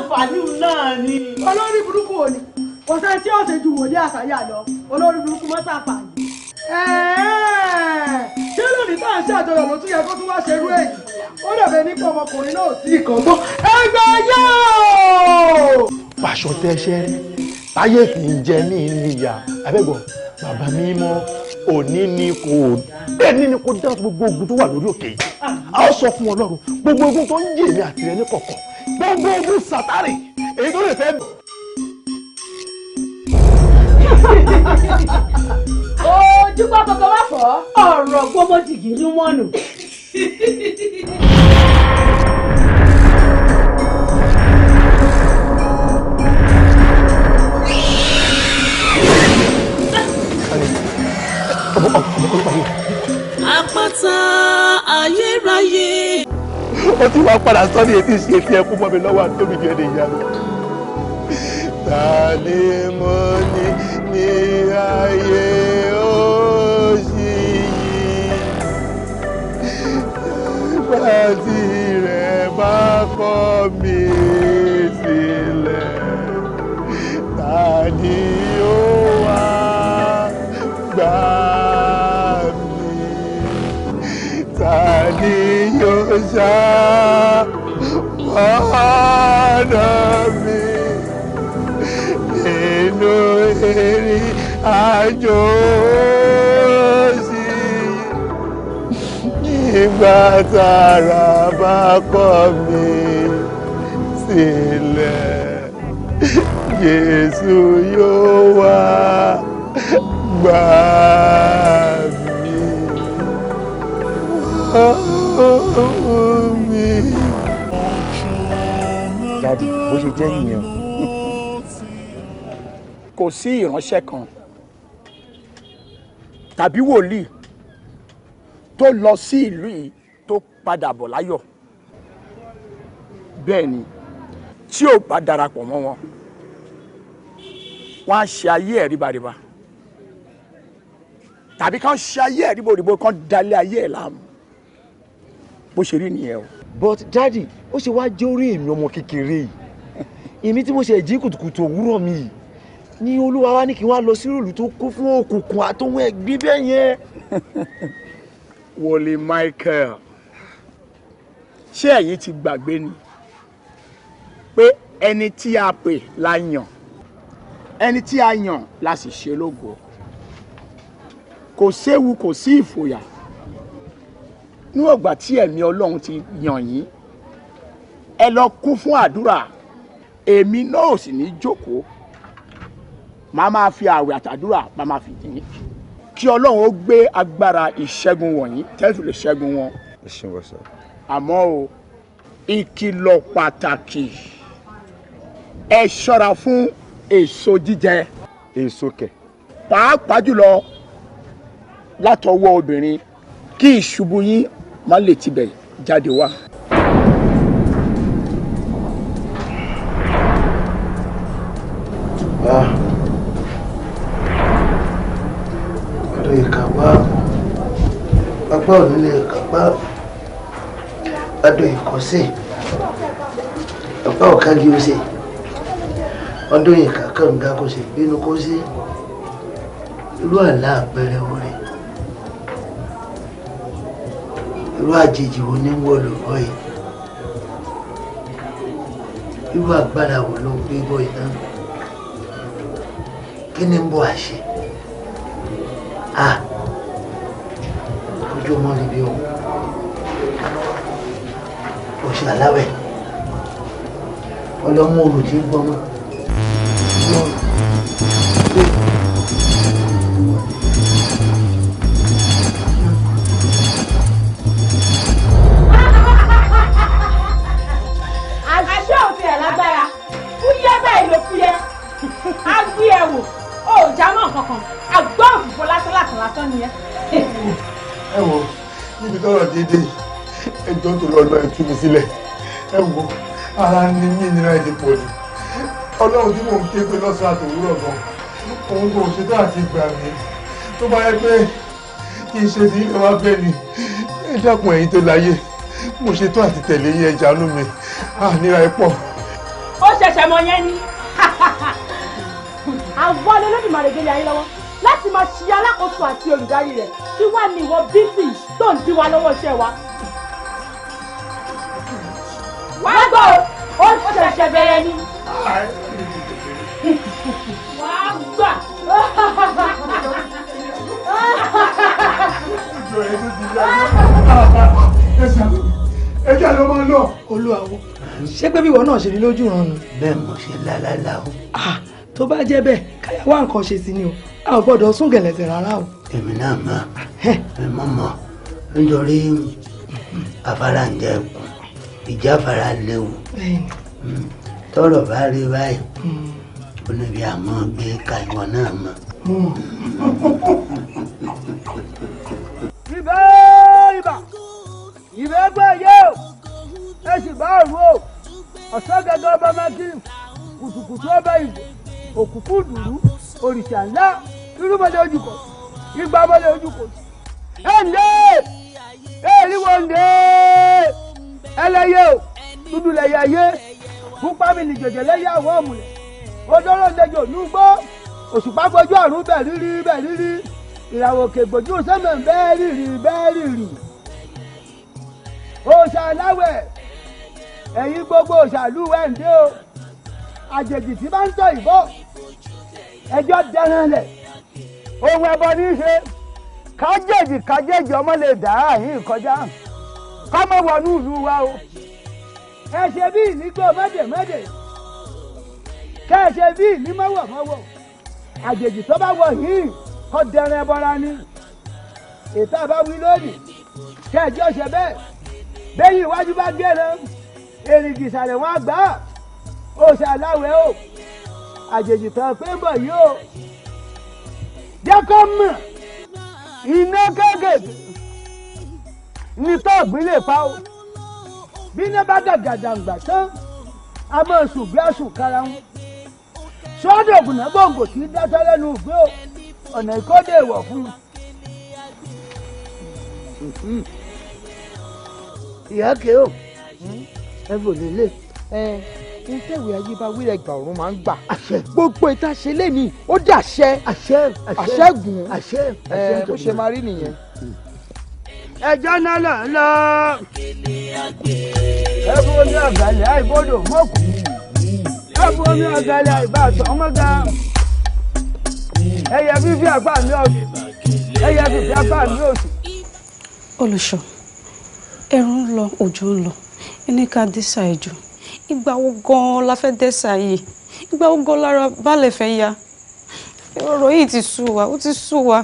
àǹfààní náà ni. olórí burúkú ò ní kò sẹ́ni tí ó ṣe ju wòlíì àṣàyà lọ olórí burúkú mọ́ sàǹfààní. ṣé lónìí tá à ń ṣàjọyọ̀ ló tún yẹ kó tún wá ṣerú èyí ó dàbẹ̀ nípa ọmọkùnrin náà tí kàn gbọ́ ẹgbẹ́ yóò. pàṣọ tẹ́ṣẹ́ rí táyé kì í jẹ ní ìyá abẹ́gbọ̀n bàbá mi mọ́ òní ni kò bẹ́ẹ̀ ni kò dá gbogbo ogun tó wà lórí òkè yìí a ó sọ fún Ọlọ́run gbogbo ogun tó ń jẹ èmi àti rẹ ní kọ̀kọ̀ gbogbo ogun Sátánì èyí tó lè fẹ́. ojú pa kọkọ wá fọ ọ̀rọ̀ gbọmọdìgì ní wọn nù. Àpáta ayérayé. ó ti wá padà sọ́ni etí ṣe ti ẹkú mọ́ mi lọ́wọ́ àtọ́mi jẹ́ ní ìyá mi. ta ni mo ní ayé òṣì yìí nígbà tí rẹ̀ bá kọ̀ mí sílẹ̀ ta ni ó wá gbà mí ta ni yóò ṣamọ̀nà mi nínú ìrìn àjò sí nígbà tára bá kọ̀ mí sílẹ̀ Jésù yóò wá gbà mí. Dádì, bó ṣe jẹ́ nìyẹn. Kò sí ìránṣẹ́ kan tàbí wòlíì tó lọ sí ìlú yìí tó padà bọ̀ láyọ̀. Bẹ́ẹ̀ ni tí ò bá darapọ̀ mọ́ wọn wọ́n á ṣe ayé ẹ̀ ríbaríba tàbí kán ṣe ayé ẹ̀ ríboríbo kán dalẹ̀ ayé ẹ̀ láàmú bó ṣe rí nìyẹn o. But Daddy, ó ṣe wá jẹ́ orí èmi ọmọ kékeré yìí èmi tí mo ṣe jí kùtùkùtù òwúrọ̀ mi yìí ní Olúwa wá ní kí n wá lọ sí ìlú tó kún fún òkùnkùn àtòhun ẹ̀gbin bẹ́ẹ̀ yẹn. Wòlíì Michael, ṣé ẹ̀yin ti gbàgbé ni pé ẹni tí a pè la yàn ẹni tí a yàn la sì ṣe lógo kò séwu kò sí ìfòyà níwọ̀n ìgbà tí ẹ̀mí Ọlọ́run ti yàn yín ẹ lọ kún fún àdúrà èmi náà ò sì ní jókòó màá máa fi àwẹ̀ àtàdúrà màá máa fi yìn kí Ọlọ́run ó gbé agbára ìṣẹ́gun wọ̀nyí tẹ́tù lè ṣẹ́gun wọn. Àmọ́ o ìkìlọ̀ pàtàkì ẹ ṣọ́ra fún èso jíjẹ. Èso kẹ̀. Pàápàá jùlọ látọwọ́ obìnrin kí ìṣubú yín má lè tibẹ̀ jáde wá. Ọ̀dọ̀ ìkàwá ọgbà onílé ìkàwá ọ̀dọ̀ ìkọ̀sẹ̀ ọgbà ọ̀kági ọ̀sẹ̀ ọdún ìkàkọ́ ǹga kò sì bínú kó sí irú àlá àpẹẹrẹ orin irú àjèjì wo ní wọ́n lò bọ́ yìí irú agbára wo ló gbé bọ́ yìí náà kí ni ń bọ̀ àṣẹ ojú ọmọ níbi ohun oṣù aláwẹ̀ ọlọ́mọ òrùn tí ń gbọ́mọ́ àṣẹ òfin ẹ̀ lágbára fúyẹ́ bẹ́ẹ̀ ló fúyẹ́ á gbé ẹ wò ó já mọ́ kankan àgbọ̀ òfìfo lásán nìyẹn. ẹ wo níbi tọ́rọ̀ dédé ẹjọ́ tó lọ ẹ tú mi sílẹ̀ ẹ wo ara ni mí nira ẹ ti pọ̀ jù Ọlọ́run tí mò ń ké pé lọ́sàn-án àtòwúrọ̀ gan òun kò ṣetán àti gbà mí tó bá yẹ pé kí n ṣe sí ilé wa bẹ́ẹ̀ ni ẹ dákun ẹ̀yin tó láyé mo ṣetán àti tẹ̀lé yín ẹ jàánú mi nira ẹ pọ̀. ó ṣẹ̀ṣẹ̀ mọ̀ yẹn ni. Àwọn Olódùmarè gbélé ayé lọ́wọ́ láti máa ṣe alákòóso àti olùdarí rẹ̀ kí wá ní ìwọ bíntì tó ń dí wa lọ́wọ́ iṣẹ́ wa. Wá gbọ́ ó ṣẹ̀ṣẹ̀ bẹ̀rẹ̀ ni. Wá gbà. Ẹ jẹ́ ló máa lọ. Olúwawo. Ṣé pé bí ìwọ náà ṣe rí lójú ìrànú? Bẹ́ẹ̀ mo ṣe lálálá o. Tó bá jẹ́ bẹ́ẹ̀ káyà wá nǹkan ṣe sí ni o, a ò gbọ́dọ̀ sún gẹ̀lẹ̀tẹ̀ rárá o. Èmi náà mọ̀ mọ̀ nítorí afárá ń jẹ ẹkùn ìjà afárá léwu tọ́rọ̀ bá rí báyìí ó níbi àmọ́ gbé kàìwọ náà mọ̀. ìbẹ́ gbọ́ yé o ẹ sì bá òru o ọ̀sán gẹ́gẹ́ ọba mákì kùtùkùtù ọba ìgbò òkùnkùn dùrú òrìṣà ńlá irúmọlẹ̀ ojúkọ̀ igbámọlẹ̀ ojúkọ̀ ẹ ǹdẹ́ ẹ ríwọ ǹdẹ́ ẹlẹ́yẹ o dúdú lẹ́yẹ ayé pupa mi ní jẹjẹ lẹ́yẹ àwọn ọ̀mùlẹ̀ odoro ǹdẹ́jọ nùgbọ́ òṣùpá gbójú ọ̀run bẹ̀ rírí ìràwọ̀ òkè gbójú sẹ́mẹ̀ bẹ́ẹ̀ rírì òòṣà aláwẹ̀ ẹ̀yin gbogbo òṣàlúwẹ̀ ń dé o àjèjì tí bá ń tọ́ ìbọ̀ ẹjọ́ dẹran lẹ̀ ohun ẹbọ ní í ṣe kájèjì ọmọ lè dá àyín kọjá kọ́mọ wọnú ìlú wa o ẹ ṣe bí ìnígbò mẹ́dẹ̀mẹ́dẹ̀ kẹ́ ẹ ṣe bí ìní mọ́wọ̀mọ́wọ̀ àjèjì tó bá wọ yìí kọ́ dẹran ẹbọra ni ètò àbáwí lónìí kẹ́ ẹjọ́ ṣe bẹ́ẹ̀ bẹ́yìn iwájú bá gẹ́rẹ́ èrìgì ìsàlẹ̀ wọn àgbà òòṣà aláwẹ̀ o àjèjì kan pé ń bọ̀ yìí o jẹ́kọ́ mọ̀ iná kéékèèké ní tọ́ọ̀gbìn lè pa o bí iná bá gàgàdàǹgbà tán a máa sùn bí àsùn kára wọn sọ́dọ̀ ògùnà gbòǹgbò tí í dáṣẹ́ lẹ́nu ìgbé o ọ̀nà ìkọ́dé ìwọ̀ fún un. ìyá ké o ẹ bò lélẹ̀ ń tẹ̀wé ayé bá wílẹ̀ gbà ọ̀run máa ń gbà gbogbo ìta ṣe lẹ́ni ó dàṣẹ àṣẹ́gun bó ṣe máa rí nìyẹn. ẹjọ́ náà lọ ẹ fún omi ọ̀gálẹ̀ àìbọ́dọ̀ mọ́kù ẹ fún omi ọ̀gálẹ̀ àìbàtọ̀ ọmọga ẹyẹ fífi apá mi ọ̀sùn ẹyẹ fífi apá mi ọ̀sùn. Olùṣọ́ ẹ̀rùn ń lọ òjò ń lọ ẹni ká dẹ́sà ẹ̀jọ̀ ìgbà wo gan-an la fẹ́ dẹ́sà yìí ìgbà wo gan lára balẹ̀ fẹ́ ya ọ̀rọ̀ yìí ti sú wa ó ti sú wa.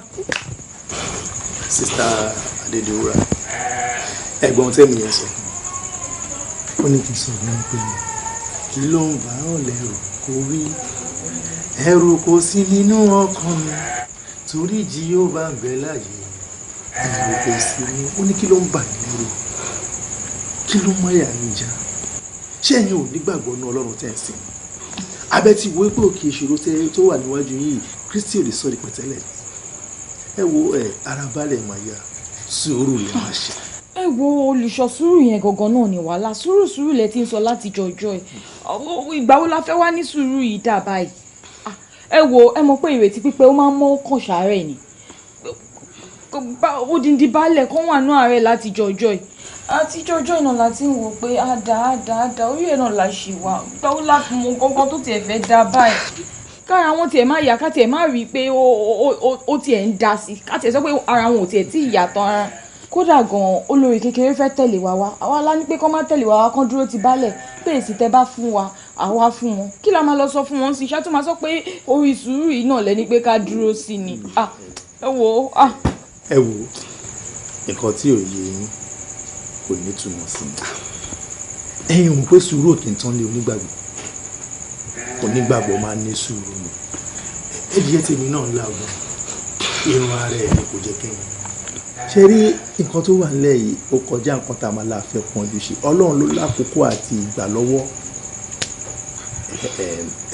Sista Adédèwúrà ẹ̀gbọ́n tẹ́mi yẹn sọ ó ní kí n sọ fún mi pé kí ló ń bá ọ lẹ́rù kó rí ẹ̀rù kò sí nínú ọkàn mi torí jí yóò bá ń bẹ láàyè ẹ̀rù kò sí ní ó ní kí ló ń bà ní lẹ́rù kí ló mọ ẹ̀yà ń jà ṣé ẹ̀yin ò nígbàgbọ́ ní Ọlọ́run tẹ́ ẹ̀ sìn abẹ́ ti wo pé òkè ìṣòro tó wà níwájú yìí Kristi ò lè sọ di pẹ̀tẹ́lẹ̀ ẹ wo ara balẹ̀ máa yá sùúrù lè máa ṣe. ẹ wo olùṣọ́ sùúrù yẹn gangan náà ní wàhálà sùúrù lẹ ti ń sọ láti jọjọ ẹ ìgbà wo la fẹ́ wá ní sùúrù yìí dà báyìí ẹ wo ẹ mọ̀ pé ìrètí pípẹ́ ó máa ń mọ́ kàn ṣàárẹ̀ ni odindi balẹ̀ kọ́ wà ní àárẹ̀ láti jọjọ ẹ àti jọjọ iná láti ń wò pé àdá orí ẹ̀ náà la ṣì wà gbáwó láti mọ gangan tó tiẹ̀ fẹ́ dá báyìí kára wọn tiẹ̀ má yá ká tiẹ̀ má rí i pé ó tiẹ̀ ń dá sí ká tiẹ̀ sọ pé ara wọn ò tiẹ̀ tí ì yàtọ̀ ara kódà gan-an olórí kékeré fẹ́ tẹ̀lé wa wá àwa lá ní pé kọ́ má tẹ̀lé wa wá kán dúró ti balẹ̀ pé èsì tẹ́ bá fún wa àwa fún wọn kí la máa lọ sọ fún wọn sí iṣẹ́ tó máa sọ pé orí sùúrù yìí náà lẹ́ni pé ká dúró sí ni ẹ wò ó. ẹ wo nǹkan tí ò yé yín kò ní túmọ̀ sí i ẹ̀yin mọ̀ pé sùúrù òkè tán lé onígbàgbọ́ máa ń ní sùúrù ni ẹ̀dìyẹ tèmi náà lágùn irun ara ẹ̀ ni kò jẹ́ kẹ́yìn ṣe rí nǹkan tó wà nílẹ̀ yìí ó kọjá nǹkan tá a máa láàfẹ́ pọ́njú ṣe Ọlọ́run ló lákòókò àti ìgbà lọ́wọ́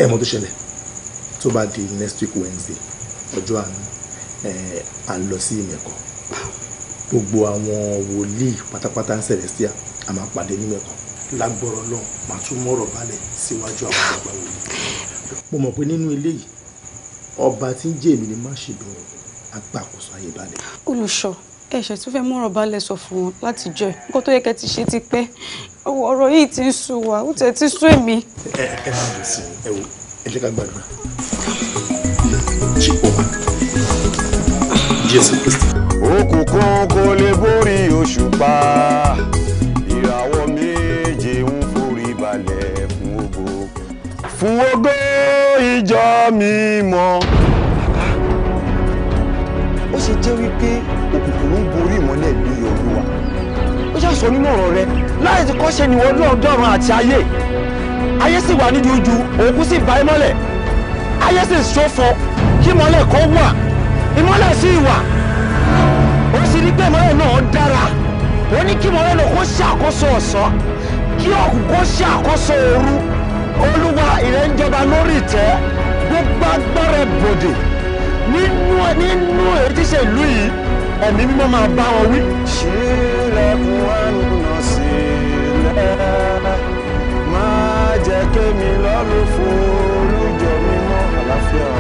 ẹ̀ mọ̀ tó ṣẹlẹ̀ tó bá di next week Wednesday ọjọ́ àánú à ń lọ sí ìmẹ̀kọ gbogbo àwọn wòlíì pátápátá ń Celestia a máa pàdé ní mẹ́kọ lágbọ̀rọ̀ náà màá tún mọ̀rọ̀ balẹ̀ síwájú àwọn àgbà wòlíì. Mo mọ̀ pé nínú eléyìí ọba tí ń jẹ́ èmi ni má ṣe bẹ̀rù agbàkóso ayé balẹ̀. Olùṣọ́ ẹ̀ṣẹ̀ tó fẹ́ mọ̀rọ̀ balẹ̀ sọ fún wọn láti jọ ẹ̀ nǹkan tó yẹ kẹ́ ti ṣe ti pẹ́ ọ̀rọ̀ yìí ti ń sú wa ó tẹ̀ ti sú èmi. Ẹ má lè sìn ẹ wò ẹ jẹ́ ká gbàdúrà. Jehovah Jésù Kristi. Òkùnkùn kò lè borí òṣùpá ìràwọ̀ méje ń forí balẹ̀ fún ògo ìjọ mímọ́. Ó ṣe jẹ́ wípé òkùnkùn ló ń borí ìmọ́lẹ̀ ní Olúwa. Ó ṣe sọ nínú ọ̀rọ̀ rẹ̀ láì ti kọ́ṣẹ́ ni wọ́n lọ́ọ̀dọ́rùn àti ayé. Ayé sì wà nídìí ojú òkú sì bá ìmọ́lẹ̀. Ayé sì ṣófo kí ìmọ́lẹ̀ kan wà ìmọ́lẹ̀ sì wà. Ó sì rí pé ìmọ́lẹ̀ náà dára. Ó ní kí ìmọ́lẹ̀ náà kó ṣàkóso ọ̀sán kí òkùnkùn kó ṣàkóso òru. Olúwa ìrẹ́ ń jọba lórí ìtẹ́ gbogbo agbára bòdè nínú èyí tí ṣe ìlú yìí ẹ̀mí mímọ́ máa bá wọn wí. Ṣílẹ̀kùn àná sílẹ̀ máa jẹ́ kémi lọ́lọ́ fún olùjọ mímọ́ àlàáfíà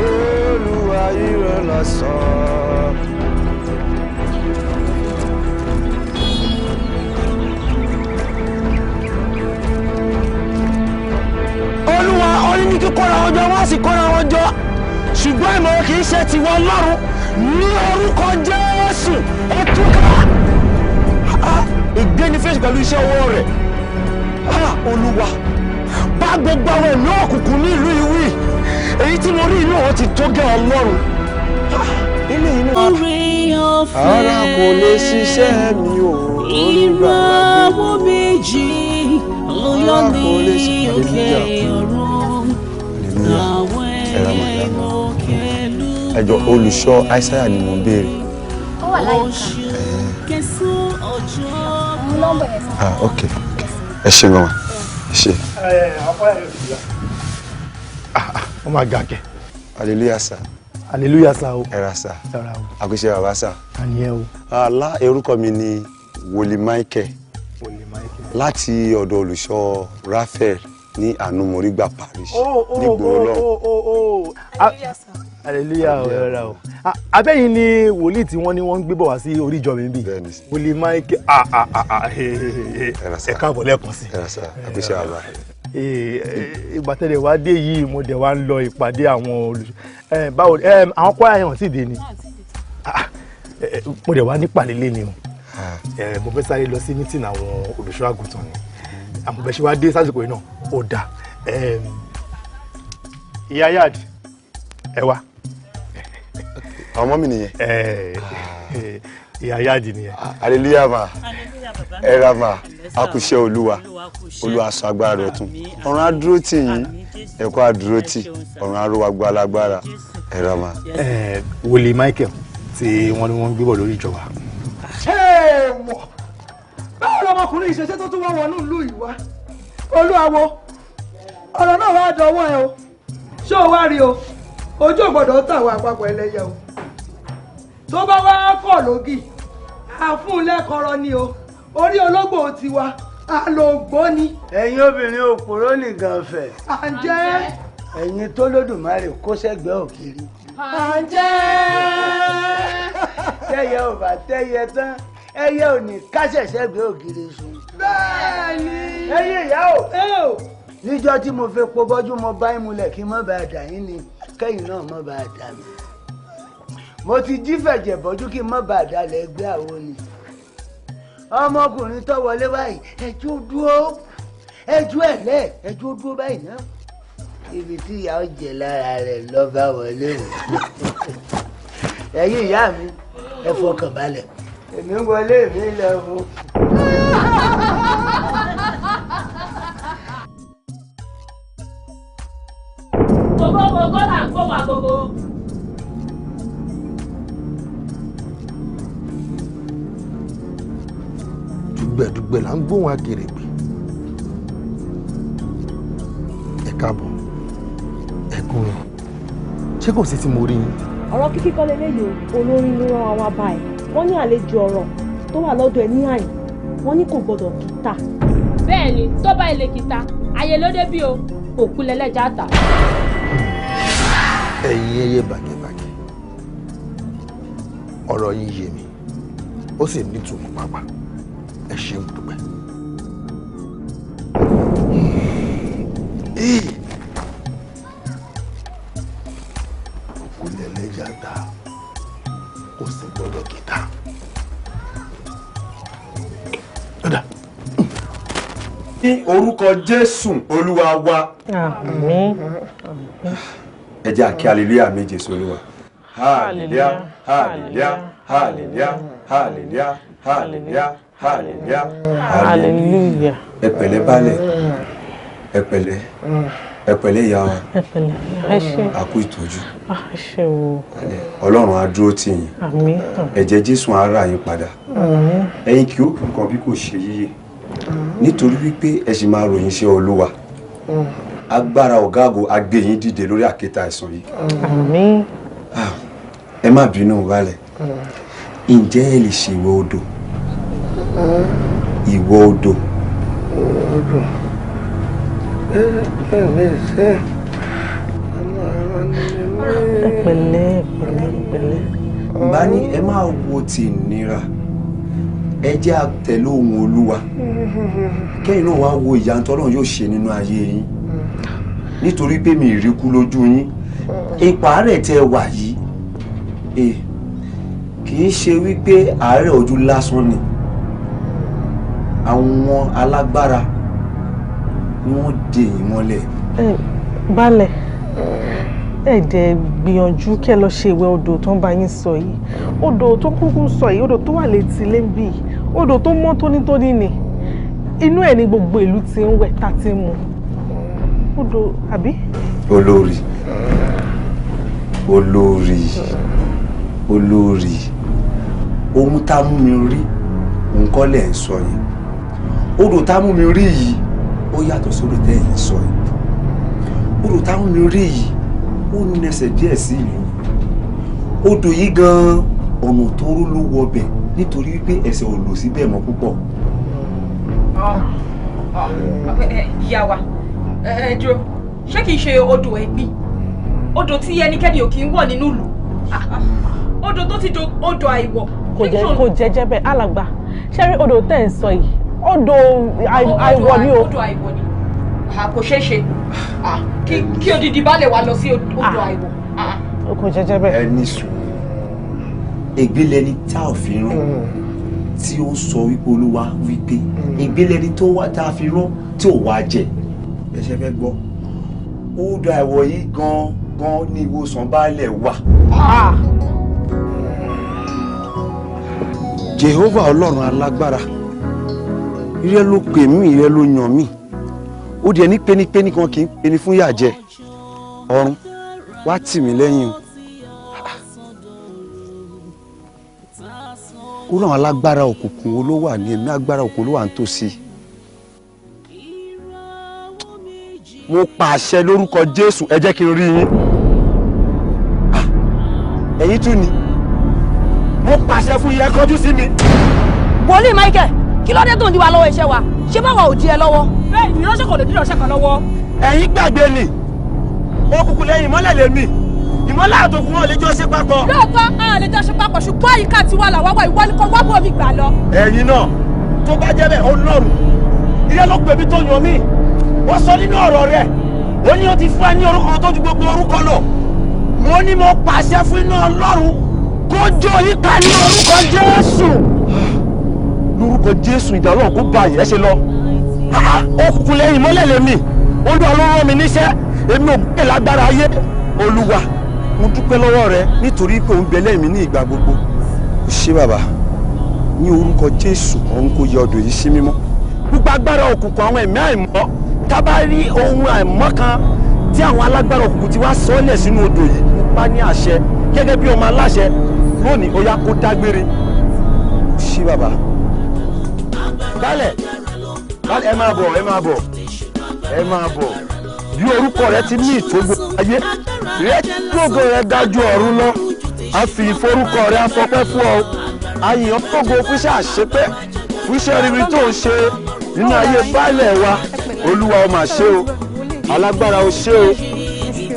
Olúwa ìrẹ́ lọ́sàn. Olúwa orí ní kíkọ́ra ọjọ́ wọ́n sì kọ́ra ọjọ́ ṣùgbọ́n ìmọ̀ràn kì í ṣe tiwọn Ọlọ́run ní orúkọ Jésù ẹ túká. Ìgbéni fèsì pẹ̀lú iṣẹ́ ọwọ́ rẹ̀. Olúwa bá gbogbo àwọn ẹ̀mí òkùnkùn ní ìlú ìwí èyí tí mo rí inú wọn ti tó gẹ́ Ọlọ́run. Ilé inú ara kò lè ṣiṣẹ́ mi ò ìràwọ̀ méjì ló yọ ní òkè ọ̀run àwọn ẹ̀rọ kẹlú. Ẹjọ olùṣọ́ Aisaiah ni mo ń béèrè. Ó wà láyìíká. Kẹsàn-án ọjọ́. Àwọn nọ́mbà yẹn sọ. Ok. Ẹ ṣe gan-an. Ẹ ṣe. Ó máa ga kẹ. Hallelujah sir. Hallelujah sir o. Ẹ ra sir. Àkúṣe bàbá sir. Àníyẹ o. Orúkọ mi ni Wòlíì Michael. Láti ọ̀dọ̀ olùṣọ́ Raphael ní Ànúmọ̀rígbà Parish nígboro lọ́hùn. Hallelujah ọ̀rẹ́ra o. Abẹ́yìn ni wòlíì tí wọ́n ní wọ́n ń gbé bọ̀ wá sí orí ìjọ mi bí. Wòlíì Michael ẹ káàbọ̀ lẹ́ẹ̀kan sí. Àkúṣe bàbá. Ìgbà tẹ́lẹ̀ wá dé yìí mo dẹ̀ wá ń lọ ìpàdé àwọn olùṣọ́. Báwo àwọn kọ́ àyàn sì dé ni. Mo dẹ̀ wá nípàdé lé ni o. Mo fẹ́ sáré lọ sí mítìn àwọn olùṣọ́ àgùntàn ni àmọ́ bẹ́ẹ̀ ṣe wá dé sásìkò yìí náà ó dà ìyá yad ẹ wá. Ọmọ mi nìyẹn. Ìyá yad nìyẹn. Hallelujah ma ẹ ra ma a kú iṣẹ́ Olúwa sọ agbára rẹ̀ tún ọ̀run á dúró tì yín ẹ̀kọ́ á dúró tì ọ̀run á ró wa gbọ́ alágbára ẹ ra ma. Wòlíì Michael tí wọ́n ní wọ́n ń gbé bọ̀ lórí ìjọba. Mọ̀ báwo lọmọkùnrin ìṣẹ̀ṣẹ̀ tó tún wá wọnú ìlú yìí wá Olúawo ọ̀rọ̀ náà wá dọwọ́ ẹ o ṣé o wá rí o ojú ò gbọ́dọ̀ tàwọn àpapọ̀ ẹlẹ́yẹ o tó bá wá kọ̀ lógì àfún lẹ́kọ̀ọ́rọ́ ni o orí ológbò tiwa àlògbó ni. Ẹ̀yin obìnrin òpòrò nìkan fẹ̀. À ń jẹ́. Ẹ̀yin tó lódùmarè kó sẹ́gbẹ́ òkiri. À ń jẹ́. Tẹ́yẹ ò bá tẹ́yẹ tán ẹyẹ ò ní kásẹ̀ sẹ́gbẹ́ ògiri sùn. Bẹ́ẹ̀ni. Ẹ̀yin ìyá o. Níjọ́ tí mo fẹ́ po bọ́jú mo bá yín mulẹ̀ kí n má bàa dà yín ni kẹ́yìn náà má bàa dà mí. Mo ti jí fẹ̀jẹ̀ bọ́jú kí n má bàa dalẹ̀ ẹgbẹ́ àwo ni. Ọmọkùnrin tó wọlé báyìí ẹjọ́ dúró ẹjọ́ ẹ̀lẹ́ ẹjọ́ dúró báyìí náà. Ibi tí ìyá ó jẹ lára rẹ̀ lọ́ba wọlé o. Ẹ̀yin ìyá mi ẹ fọkàn balẹ̀. Èmi wọlé mi lọ fún. Gbogbo là ń gbọ́ wà gbogbo. Dùgbẹ̀dùgbẹ̀ là ń gbóhùn akèrègbè. Ẹ káàbọ̀ ẹ kúrò ṣé kò sí tí mo rí yín. Ọ̀rọ̀ kíkí kọ́ lélẹ́yìí olórí ló rán wa bá ẹ̀ wọ́n ní àlejò ọ̀rọ̀ tó wà lọ́dọ̀ ẹ̀ ní àyìn wọ́n ní kò gbọ́dọ̀ kí kìtà. bẹ́ẹ̀ ni tó bá ilé kìtà ayé ló dé bí o òkú lẹ́lẹ́jà tà. ẹ̀yin ẹyẹ bàgẹ́bàgẹ́ ọ̀rọ̀ yín yé mi ó sì nítumọ̀ pàápàá ẹ ṣeun dúpẹ́. òkú lẹ́lẹ́jà tà kò sì gbọ́dọ̀ kìtà. ní orúkọ Jésù Olúwa wa. Àmín. Ẹ jẹ́ kí hallelujah méje sólúwa. Hallelujah, hallelujah, hallelujah, hallelujah, hallelujah, hallelujah, hallelujah. Ẹ pẹ̀lẹ́ baálẹ̀, ẹ pẹ̀lẹ́, ẹ pẹ̀lẹ́ ìyá wa. Ẹ pẹ̀lẹ́, ẹ ṣé. A kú ìtọ́jú. Ẹ ṣé o. Ọlọ́run á dúró tì yín. Àmín. Ẹ̀jẹ̀ Jésù á rà yín padà. Àmín. Ẹ̀yin kì ó kú nǹkan bí kò ṣe yíyẹ. Nítorí wípé ẹ sì máa ròyìn iṣẹ́ Olúwa. Agbára ọ̀gáàgò á gbé yín dìde lórí àkéte àìsàn yìí. Àmín. Ẹ má bínú wálẹ̀. Ǹjẹ́ ẹ lè ṣe ìwọ odò? Ìwọ odò. Pẹ̀lẹ́. Bá ní ẹ máa wo ti ìnira. Ẹ jẹ́ á tẹ̀lé ohùn Olúwa. Kẹ́yìn náà wá wo ìyà t'Ọlọ́run yóò ṣe nínú ayé yín. Nítorí pé mi rí kú lójú yín. Ipa rẹ̀ tẹ́ wà yìí. Kì í ṣe wípé àárẹ̀ ojú lásán ni. Àwọn alágbára ni wọ́n dè yín mọ́lẹ̀. Baálẹ̀, ẹ dẹ̀ gbìyànjú kẹ́ lọ ṣe ìwẹ̀ odò tó ń bá yín sọ yìí. Odò tó kúkú sọ yìí, odò tó wà létí lẹ́ńbì, odò tó mọ́ tónítóní ni. Inú ẹ̀ ni gbogbo ìlú ti ń wẹ̀ tá ti ń mu. Odò àbí? Olórí. Ohun tá mú mi rí, nǹkan lẹ̀ ń sọ yìí. Odò tá mú mi rí yìí, ó yàtọ̀ sódò tẹ́ yìí sọ yìí. Odò tá mú mi rí yìí, ó nẹsẹ̀ díẹ̀ sí ìlú. Odò yìí gan-an ọ̀nà tó rú ló wọbẹ̀ nítorí wípé ẹsẹ̀ ò lò síbẹ̀ mọ́ púpọ̀. Ìyá wa, ẹ dúró, ṣé kìí ṣe odò ẹ̀gbin? Odò tí ẹnikẹ́ni ò kì í wọ̀ nínú ìlú. Odò tó ti do odò àìwọ̀. Kò jẹ́jẹ́ bẹ́ẹ̀ alàgbà. Ṣé rí odò tẹ́ ń sọ yìí? Odò àìwọ̀ ni o. Odò àìwọ̀ ni. Kò ṣeé ṣe. Kí odidi baálẹ̀ wa lọ sí odò àìwọ̀. Kò jẹ́jẹ́ bẹ́ẹ̀. Ẹni sùn. Ègbélẹ́ni tá ò fi rán tí ó sọ wípé Olúwa wípé ègbélẹ́ni tó wá tá a fi rán tí ò wá jẹ. Ẹ ṣe fẹ́ gbọ́. Odò àìwọ̀ yìí gan-an ní ìwòsàn baálẹ̀ wà. Jehova Ọlọ́run alágbára, ire ló pè mí, ire ló yàn mí. Ó di ẹni pénípéní kan kì í peni fún yà jẹ. Ọ̀run wá tì mí lẹ́yìn o. Ó ràn alágbára òkùnkùn wo ló wà ní ẹ̀mí agbára òkùnkùn ló wà nítòsí. Mo pàṣẹ lórúkọ Jésù, ẹ jẹ́ kí n rí yín. Ẹ̀yin tún ni. Mo pàṣẹ fún yín, ẹ kọjú sí mi. Wòlíì Michael, kí ló dé tó ń di wa lọ́wọ́ iṣẹ́ wa? Ṣé báwa ò di ẹ lọ́wọ́? Bẹ́ẹ̀ ni ìránṣẹ́ kò lè dín ìránṣẹ́ kan lọ́wọ́. Ẹ̀yin gbàgbé ni. Òkùnkùn lẹ́yìn ìmọ́lẹ̀ lèmi. Ìmọ́lẹ̀ àtòkùn wọn lè jọ ṣe papọ̀. Lóòótọ́ a lè jọ ṣe papọ̀ ṣùgbọ́n àyíká tiwa làwa wà ìwọ ni kò wá bò mí gbà lọ. Ẹ̀yin náà tó bá jẹ́ bẹ́ẹ̀ Ọlọ́run ilé ló pè mí tó yàn mí. Wọ́n sọ nínú ọ̀rọ̀ rẹ̀ ó ní ó ti fún ẹ ní orúkọ tó ju gbogbo orúkọ lọ. Mo ní mo pàṣẹ fún iná Ọlọ́run kó jó yíká ní orúkọ Jésù. Lórúkọ Jésù ìdá Ọlọ́run kó bá yẹn ṣe lọ. Òkùnkùn lẹ́yìn ìmọ́lẹ̀ lèmi. Olúwa ló rán mi níṣẹ́. Èmi ò gbé lágbára ayé. Olúwa mo dúpẹ́ lọ́wọ́ rẹ nítorí pé òun bẹ̀lẹ́ mi ní ìgbà gbogbo. Ó ṣé bàbá ní orúkọ Jésù ọ̀run kó yẹ odò yìí sí mímọ́. Gbogbo agbára òkùnkùn àwọn ẹ̀mí àìmọ́ tá bá rí ohun àìmọ́ kan tí àwọn alágbára òkùnkùn ti wá sọ́ọ́lẹ̀ sínú odò yìí nípa ní àṣẹ gẹ́gẹ́ bí ọmọ aláṣẹ lónìí ó yá kó dágbére. Ó ṣé bàbá. Baálẹ̀ ẹ máa bọ̀ ẹ máa bọ̀ bí orúkọ rẹ ti ní ìtógbó ayé rẹ gbogbo rẹ dájú ọ̀run lọ a fi ìforúkọ rẹ afọpẹ́ fún ọ àyàn gbogbo fúnṣẹ́ àṣepẹ́ fúnṣẹ́ rírí tó ń ṣe nínú ayé baálẹ̀ wa olúwa ó máa ṣe o alágbára ó ṣe o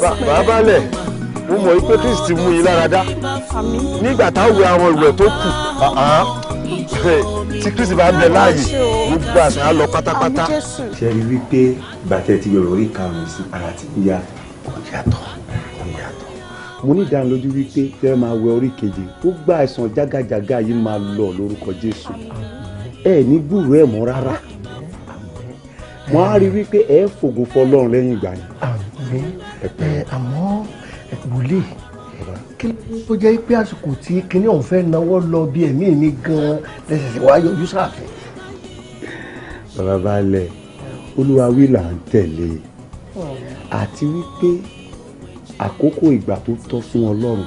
bàbá baálẹ̀ mo mọ̀ pé Kristi mú yín lára dá nígbà táwọn wẹ àwọn ìwẹ̀ tó kù tí Kristi bá ń bẹ láàyè gbogbo àṣà á lọ pátápátá. ṣe rí wípé bàtẹ́ ti yọ̀rọ̀ orí karùn-ún sí ara ti yá kò yàtọ̀. mo ní ìdánilójú wípé tẹ́ ẹ máa wẹ orí keje tó gba àìsàn jágàjágà yìí máa lọ lórúkọ Jésù ẹ ní gbúròó ẹ̀ mọ́ rárá wọ́n á rí wípé ẹ fògo fọlọ́run lẹ́yìn ìgbà yẹn. àmọ́ wòlíì kí ló jẹ́ pé àsìkò tí kinní ọ̀hún fẹ́ náwó lọ bí ẹ̀mí mi gan-an lẹ́sẹ̀ wá yọjú sáàfin. bàbá baálẹ̀ olúwa wí là ń tẹ̀lé àti wípé àkókò ìgbà tó tọ́ fún ọlọ́run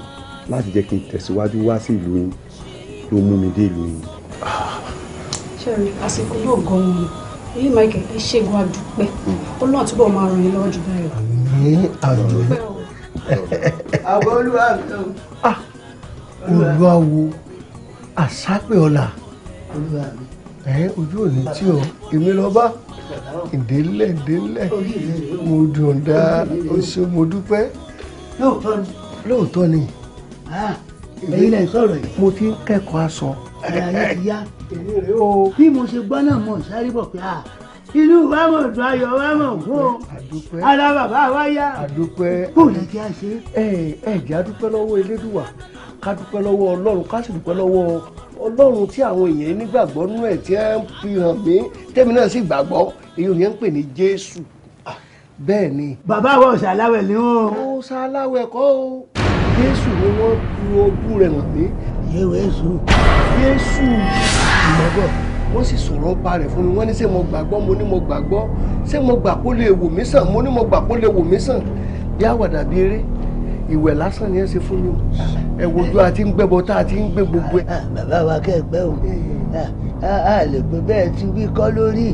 láti jẹ́ kí n tẹ̀síwájú wá sí ìlú yín ló mú mi dé ìlú yín. ṣẹ́rí àsìkò yóò gan-an ni èyí Michael ẹ ṣègùn àdúpẹ́ ọlọ́run túbọ̀ máa ràn yín lọ́wọ́ jù báyìí. àmín. àwọn olúwa wo àsápè ọ̀la ojú òní tí ọ èmi lọ bá ìdélẹ̀ mo dùn dá oṣù mo dúpẹ́. lóòótọ́ ni ẹ̀yin lẹ sọ̀rọ̀ yìí. mo ti ń kẹ́kọ̀ọ́ aṣọ. ara yẹn ti yá bí mo ṣe gbọ́ náà mọ̀ sáré bọ̀ pé inú wa mọ̀ dùn ayọ̀ wa mọ̀ fún o ara bàbá wa yá. àdúpẹ́ kò lè kí a ṣe. jẹ́ àdúpẹ́ lọ́wọ́ Elédùwà ká dúpẹ́ lọ́wọ́ Ọlọ́run ká sì dúpẹ́ lọ́wọ́ Ọlọ́run tí àwọn èèyàn nígbàgbọ́ nínú ẹ̀ tí ẹ ń fi hàn mí tẹ́mi náà sì gbàgbọ́ èyí ò ní ń pè ní Jésù. bẹ́ẹ̀ ni. bàbá wa ṣàláwẹ̀ ni wọn. ó ṣàláwẹ̀ kọ́ o Jésù ni wọ́n fi ojú rẹ̀ hàn mí. Jésù ìmọ̀gbọ́n wọ́n sì sọ̀rọ̀ ń pa rẹ̀ fún mi wọ́n ní ṣé mo gbàgbọ́ mo ní mo gbàgbọ́ ṣé mo gbà kó lè wò mí sàn mo ní mo gbà kó lè wò mí sàn bí àwàdà bí eré ìwẹ̀ lásán ni ẹ ṣe fún mi ẹ wojú àti ń gbẹ́bọ tá a ti ń gbé gbogbo ẹ. bàbá wa kẹ́gbẹ́ o a lè pè bẹ́ẹ̀ ti wí kọ́ lórí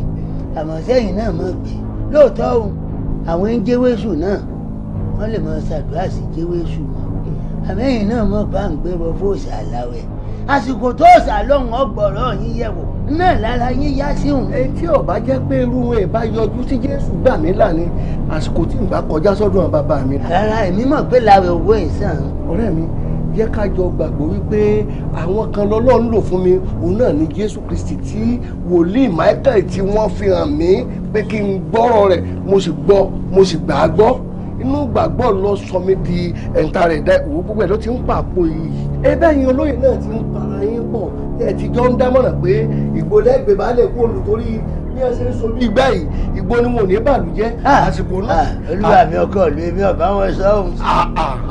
àmọ́ sẹ́yìn náà mọ̀ pé lóòótọ́ o àwọn ń jẹ́wéṣù náà wọ́n lè mọ ṣàdúrà sí jẹ́wéṣù wọn àmẹ́yìn náà mọ̀ bá ń gbé bọ fóòṣà láwẹ̀ àsìkò tó ṣàlọ́hún ọgbọ̀rọ̀ yín yẹ̀wò náà lára yín yá sí òun. tí ó bá jẹ́ pé irú wọn ìbá yọjú tí Jésù gbà mí là ní àsìkò tí n bá kọjá sọ́dọ̀ àwọn bàbá mi. rárá èmi mọ̀ pé láwẹ̀ owó ìsàn. ọ̀rẹ́ mi jẹ́ ká jọ gbàgbọ́ wípé àwọn kan lọ́lọ́run lò fún mi òun náà ni Jésù Kristi tí wòlíì Michael tí wọ́n fi hàn mí pé kí n gbọ́rọ̀ rẹ̀ mo sì gbọ́ mo sì gbà á gbọ́ inú gbàgbọ́ lọ sọ mí di ẹ̀ǹta rẹ̀ dá ìwò gbogbo ẹ̀ ló ti ń pàpò yìí. ẹbẹ́ yín olóyè náà ti ń para yín pọ̀ ẹ ti jọ ń dámọ̀ràn pé ìgbò lẹ́gbẹ̀ẹ́ bá lè kó olùtorí bí ẹ ṣe ń so bí ìgbà yìí ìgbò ni wọn ò ní bàlújẹ́ àsìkò náà. olúwa mi ọkọ lu èmi ọba wọn sọ ohun.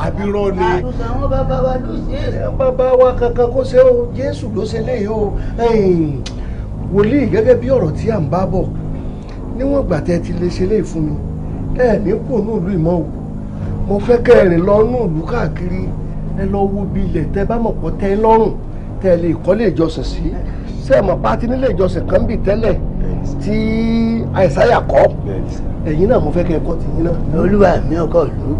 àbírọ́ ni. àwọn bàbá wa ló ṣe é. bàbá wa kankan kó ṣe o Jésù ló ṣe léyìí o wòlíì gẹ́gẹ́ bí ọ̀rọ̀ tí à ń bá bọ̀ níwọ̀n gbà tẹ́ ti lè ṣe léyìí fún mi ẹ ní kò ní ìlú ìmọ̀ o mo fẹ́ kẹ́ ẹ rìn lọ ní ìlú káàkiri ẹ lọ wo bí ilẹ̀ tẹ́ bá mọ̀ pọ̀ tẹ́ lọ́rùn tẹ́ lè kọ́ lè jọsìn sí ṣé ẹ mọ̀ pátí nílé ìjọsìn kan bì tẹ́lẹ̀ tí àìsáyà kọ́ ẹ̀yin náà mo fẹ́ kẹ́ ẹ kọ́ tìyín náà. olúwa mi ọkọ ìlú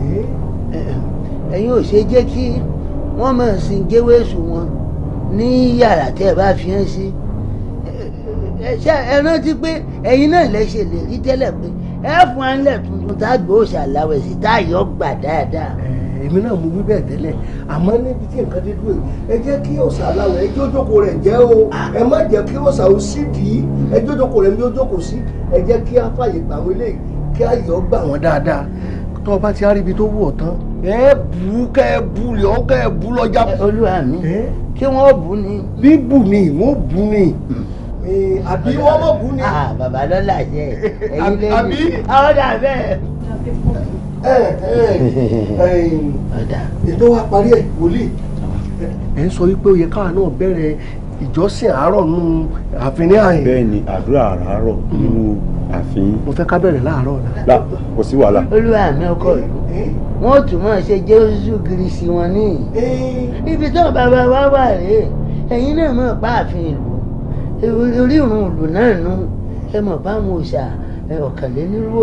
ẹ̀yin ò ṣe jẹ́ kí wọ́n máa sin jẹ́wéṣù wọn ní yàrá tẹ́ ẹ bá fi hàn sí ẹ rántí pé ẹ̀yin náà lè ṣe lè rí tẹ́lẹ̀ pé ẹ fún alẹ́ tuntun tá a gbé òṣàláwẹ̀ sí tá a yọ gbà dáadáa. èmi náà mo wí bẹ́ẹ̀ tẹ́lẹ̀ àmọ́ níbi tí nǹkan dé dúró ẹ jẹ́ kí òṣàláwẹ̀ ẹ jójókòó rẹ̀ jẹ́ o ẹ má jẹ́ kí òṣà ó sì dì í ẹ jójókòó rẹ̀ mi ó jókòó sí ẹ jẹ́ kí á fàyè gbà wọlé kí á yọ gbà wọ́n dáadáa tó o bá ti rí ibi tó wù ọ́ tán ẹ bù kẹ́ ẹ bù lọ́ kẹ́ ẹ bù lọ́jà. olúwa mi kí wọ́n bù ni. bíbù ni wọ́n bù ni àbí wọ́n mọ̀ bù ni. bàbá lọ́la jẹ́ ẹ̀yin lẹ́yìn àwọn dà bẹ́ẹ̀. ètò wa parí ẹ̀ wòlíì ẹ̀ ń sọ wípé ó yẹ káwa náà bẹ̀rẹ̀ ìjọsìn àárọ̀ nù ààfin ní àyìn. bẹ́ẹ̀ ni àdúrà àárọ̀ nínú ààfin. mo fẹ́ ká bẹ̀rẹ̀ láàárọ̀ la. kò sí wàhálà. olúwa mi ọkọ yìí wọ́n tún máa ṣe Jésù gírísì wọn ní. ibi tó bàbá wa wà rèé ẹ̀yin náà mọ̀ pa ààfin ìlú orírun ìlú náà nù ẹ mọ̀ báwọn òòṣà ọ̀kànlénírúwò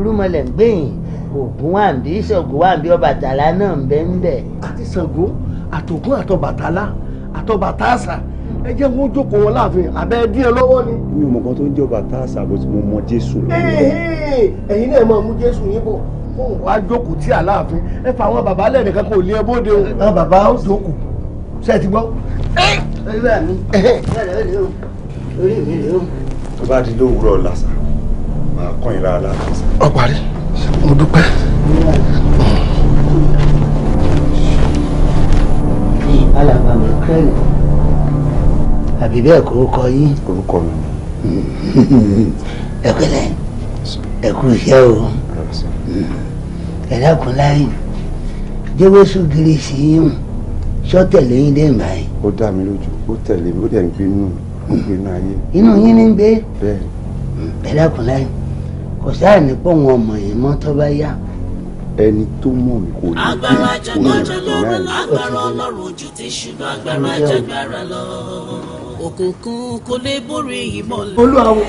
rúmọlẹ̀ ń gbẹ̀yìn Ògún wà ń bí Ṣàngó wà ń bí Ọbàtálá náà ń bẹ ń bẹ. àti Ṣàngó àtògún àtọbàtálá àtọbàtásà ẹ jẹ́ wọ́n jókòó wọn láàfin àbẹ́ díẹ̀ lọ́wọ́ ni. mi ò mọ̀ kan tó ń jọba tá a ṣàbò tí mo mọ Jésù lọ. ẹ̀yin náà máa mú Jésù yín bọ̀ fóun wá jókòó tí àláàfin ẹ fa àwọn bàbá lẹ́nìkan kò lé ẹ bóde o. àwọn bàbá ó jókòó ṣe ti gbọ́. orí mi rè o. tó bá di lówùúrọ̀ ọ̀la sà máa kọ́ yín lára láti sà. ọ parí mo dúpẹ́. alàgbà mi kẹ́lẹ̀ àbí bẹ́ẹ̀ kó kọ yín. orúkọ mi. ẹ pẹ̀lẹ́ ẹ kú iṣẹ́ o ẹ dákun láyé jẹ́wọ́sù gírí sí yín sọ́tẹ̀lẹ́ yín dé báyìí. ó dá mi lójú ó tẹ̀lé mi ó dẹ̀ ń gbé inú ayé. inú yín ní gbé. bẹ́ẹ̀ ẹ dákun láyé kò sáà ní pọ̀ wọn ọmọ yẹn mọ́ tó bá yá. ẹni tó mọ̀ mí kò ní agbára jagbára lọ agbára Ọlọ́run ojú ti ṣùgbọ́n agbára jagbára lọ òkùnkùn kò lè borí ìmọ́lẹ̀. Olúwawo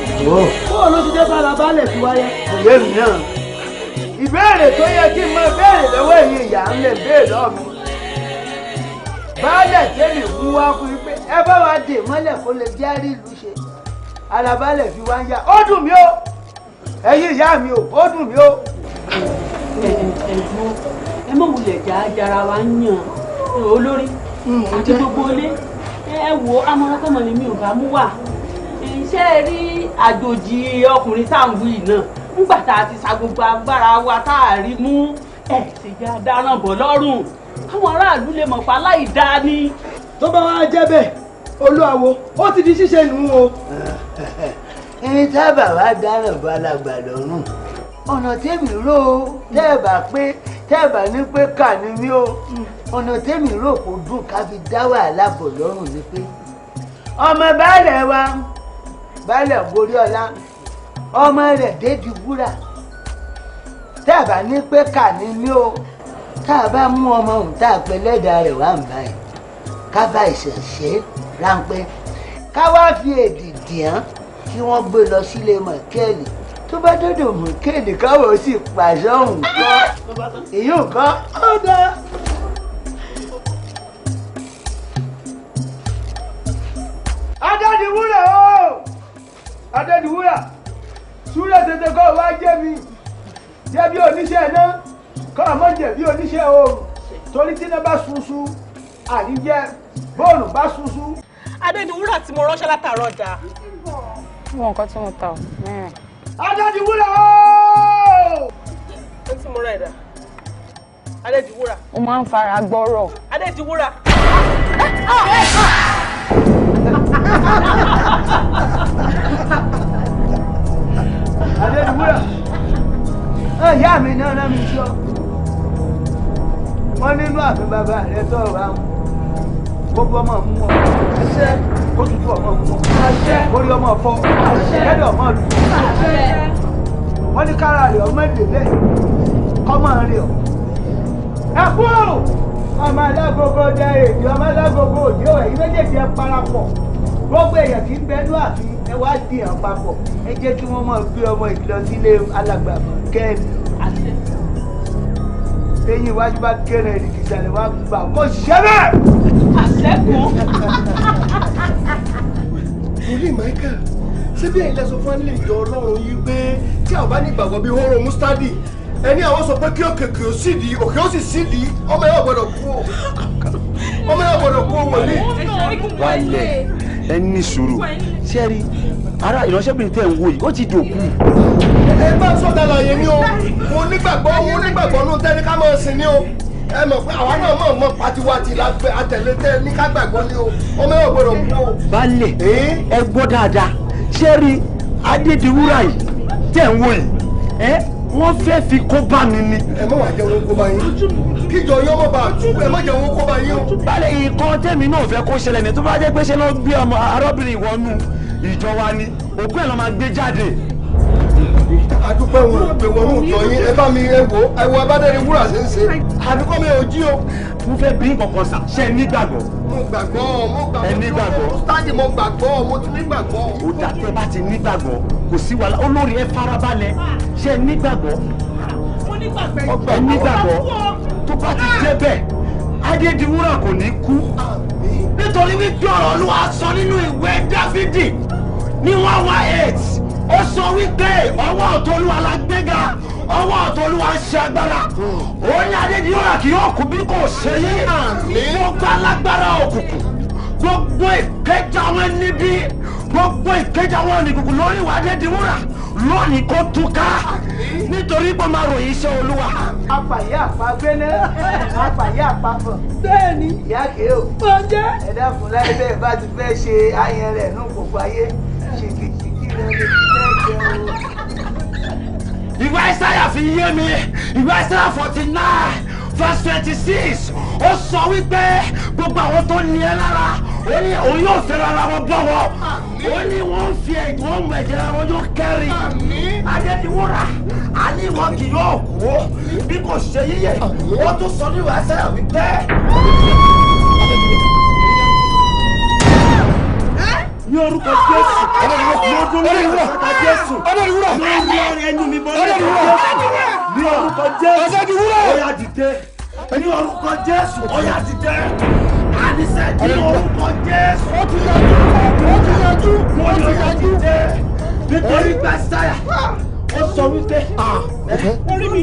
bóò ló ti dé farabalẹ̀ fi wáyé. òye mi náà ìbéèrè tó yẹ kí n máa béèrè lọ́wọ́ èyí ìyá ń lè béèrè lọ́wọ́ mi. baálẹ̀ tẹ́lẹ̀ ń wá fún yín pé ẹ bá wa dè mọ́lẹ̀ kó lè járí ìlú ṣe alábálẹ̀ fi wá ń yá ó dùn mí o ẹ̀yin ìyá mi o ó dùn mí o. ẹ̀gbọ́n ẹ mọ̀ wulẹ̀ jára wa ń yàn olórí àti gbogbo ilé ẹ wo amọ̀rànkọ́mọ ni mi ò bá mú wà iṣẹ́ rí àjòjì ọkùnrin táwọn yìí náà nígbà tá a ti sa gbogbo agbára wa tá a rí mú ẹ̀ sì já dáná bọ̀ lọ́rùn káwọn aráàlú lè mọ̀ pa láì dá ní. tó bá wá jẹ́ bẹ́ẹ̀ Olúwawo ó ti di ṣíṣe nù o. ẹni tábà wá dáná bọ́ alàgbà lọ́rùn ọ̀nà tèmi rò ó tẹ́ẹ̀bà pé tẹ́ẹ̀bà ní pé kà ní mí o ọ̀nà tèmi rò kò dùn ká fi dá wàhálà bọ̀ lọ́rùn ni pé ọmọ baálẹ̀ wa baálẹ̀ Goríọlá ọmọ rẹ̀ dédi wúrà tẹ́ẹ̀bà ní pé kà ní mí o tá a bá mú ọmọ òun tá a pẹ́ lẹ́dàá rẹ̀ wá ń báyìí ká bá ìṣẹ̀ṣẹ̀ ráńpẹ́ ká wá fi èdè dìán kí wọ́n gbé lọ sílé mọ̀kẹ́ẹ̀lì tó bá dọ́dọ̀ mú kéde káwọ́ sì pàṣẹ òun kọ́ èyí ò kọ́ ó dá. Adédiwúrà o Adédiwúrà súré tètè kọ́ wá jẹ́ mi jẹ́ bí oníṣẹ́ náà kọ́ ọmọ jẹ́ bí oníṣẹ́ oòrùn torí tí náà bá ṣuṣu àníjẹ́ bóòlù bá ṣuṣu. Adédiwúrà tí mo ránṣẹ́ látàárọ̀ dà. Wọ́n nǹkan tí mo ta ọ̀. Adédiwúrà ooo. Ó ti mo rẹ̀ dà. Adédiwúrà. Ó máa ń fara gbọ́rọ̀. Adédiwúrà. Adédiwúrà. Ìyá mi náà rán mi sí ọ. Wọ́n nínú àfin bàbá rẹ̀ sọ̀rọ̀ àwọn. Gbogbo ọmọ mú ọ. Àṣẹ. Kó tutù ọmọ mú ọ. Àṣẹ. Orí ọmọ fọ́. Àṣẹ. Kẹ́dọ̀ ọmọ lù. Àṣẹ. Wọ́n ní kára rẹ̀ ọmọ ìdílé. Kọ́mọ rẹ̀ ọ. Ẹ kúrò! Ọmọ alágogo jẹ èdè ọmọ alágogo òjì ò ẹ̀yin méjèèjì ẹ parapọ̀. Gbogbo èèyàn kì í bẹnu àfi ẹ wá di hàn papọ̀. Ẹ jẹ́ kí wọ́n máa gbé ọmọ ìlọ sílé alàgbà kẹ́ẹ̀ni. Àṣẹ. Eyín iwájú bá kéré ìdìkì ìsàlẹ̀ wá gbà kó ṣiṣẹ́ bẹ́ẹ̀. Àṣẹ kún. Wòlíì Michael ṣé bí ẹ̀yin lẹ sọ fún ilé ìjọ Ọlọ́run yìí pé tí àwọn bá ní ìgbàgbọ́ bíi hóró mustadi ẹni àwọn sọ pé kí òkè kì ó sídìí òkè ó sì sídìí ọmọ yẹn gbọ́dọ̀ kú o ọmọ yẹn gbọ́dọ̀ kú o wòlíì. Wálẹ̀ ẹ ní sùúrù ṣé rí ara ìránṣẹ́bìnrin tẹ̀ ń wò yìí ó ti dòkú. ẹ bá sọ̀dà láàyè ni o mo nígbàgbọ́ nù tẹ́ni ká máa sìn ni o ẹ mọ̀ pé àwa náà mọ̀ patiwati la gbé àtẹ̀lé tẹ́ ní ká gbàgbọ́ ni o ọmọ yẹn gbọ́dọ̀ kú o. Baálẹ̀ ẹ gbọ́ dáadáa ṣé rí Adédiwúrà yìí tẹ̀ ń wò yìí wọ́n fẹ́ fi kó bá mi ni. ẹ má wà jẹ́ wọn kó bá yín kíjọ yín ọmọ bá a tú ẹ má jẹ́ wọn kó bá yín o. Baálẹ̀ nǹkan tẹ̀mí náà fẹ́ kó ṣẹlẹ̀ ní tó bá jẹ́ pé ṣe ló gbé ọmọ arábìnrin ìwọ́nú ìjọ wa ni òkú ẹ̀ lọ́ máa gbé jáde. adúpẹ́ wọn ò pé wọn ò jọ yín ẹ bá mi ẹ wo Adédiwúrà ṣe ń ṣe àdúgbò mi ò jí o. mo fẹ́ bí nǹkan sà ṣe nígbàgbọ́. mo gbàgbọ́ stáàdì mo gbàgbọ́ mo ti nígbàgbọ́. ó dà tẹ́ bá ti nígbàgbọ́ kò sí wàhálà olórí ẹ farabalẹ̀ ṣe nígbàgbọ́. ẹ nígbàgbọ́ tó bá ti jẹ́ bẹ́ẹ̀ á Adédiwúrà kò ní kú nítorí wípé ọ̀rọ̀ Olúwa sọ nínú ìwé Dáfídì ní 118 ó sọ wípé ọwọ́ ọ̀tún Olúwa la gbéga ọwọ́ ọ̀tún Olúwa ń ṣe agbára ó ní Adédiwúrà kì yóò kú bí kò ṣe yí gbogbo alágbára òkùnkùn gbogbo ìkẹjà wọn níbí gbogbo ìkẹjà wọn nìkùnkùn lórí ìwà Adédiwúrà lónìí kó túká nítorí pé máa ròyìn iṣẹ́ Olúwa. apàyé àpagbéná apàyé àpapọ̀. bẹ́ẹ̀ni ìyá kìí o. mo jẹ́. ẹ dákun láyé bẹ́ẹ̀ bá ti fẹ́ ṣe ayẹyẹ rẹ̀ nù gbogbo ayé ṣìkìṣìkì rẹ̀ lè fi fẹ́ jẹun. ìwé Àìsáyà fi yé mi ìwé Àìsáyà 49 verse 26 ó sọ wípé gbogbo àwọn tó ní ẹ lára ó ní òun yóò fẹ́ràn ara wọn bọ́ wọn ó ní wọ́n fi wọ́n mú ẹ̀jẹ̀ ara wọn yóò kẹ́rì Adédiwúrà á ní wọn kì yóò kú bí kò ṣe yíyẹ ó tún sọ ní ìwé Àìsáyà wípé. ní orúkọ Jésù lọ́dún lórí ọ̀sán Jésù lórí ọ̀rẹ́ ẹnu mi bọ́ ní orúkọ Jésù ó yá dìde ní orúkọ Jésù ó yá dìde àníṣe ní orúkọ Jésù ó ti yájú ó yá dìde nítorí gbàsáyà ó sọ wípé orí mi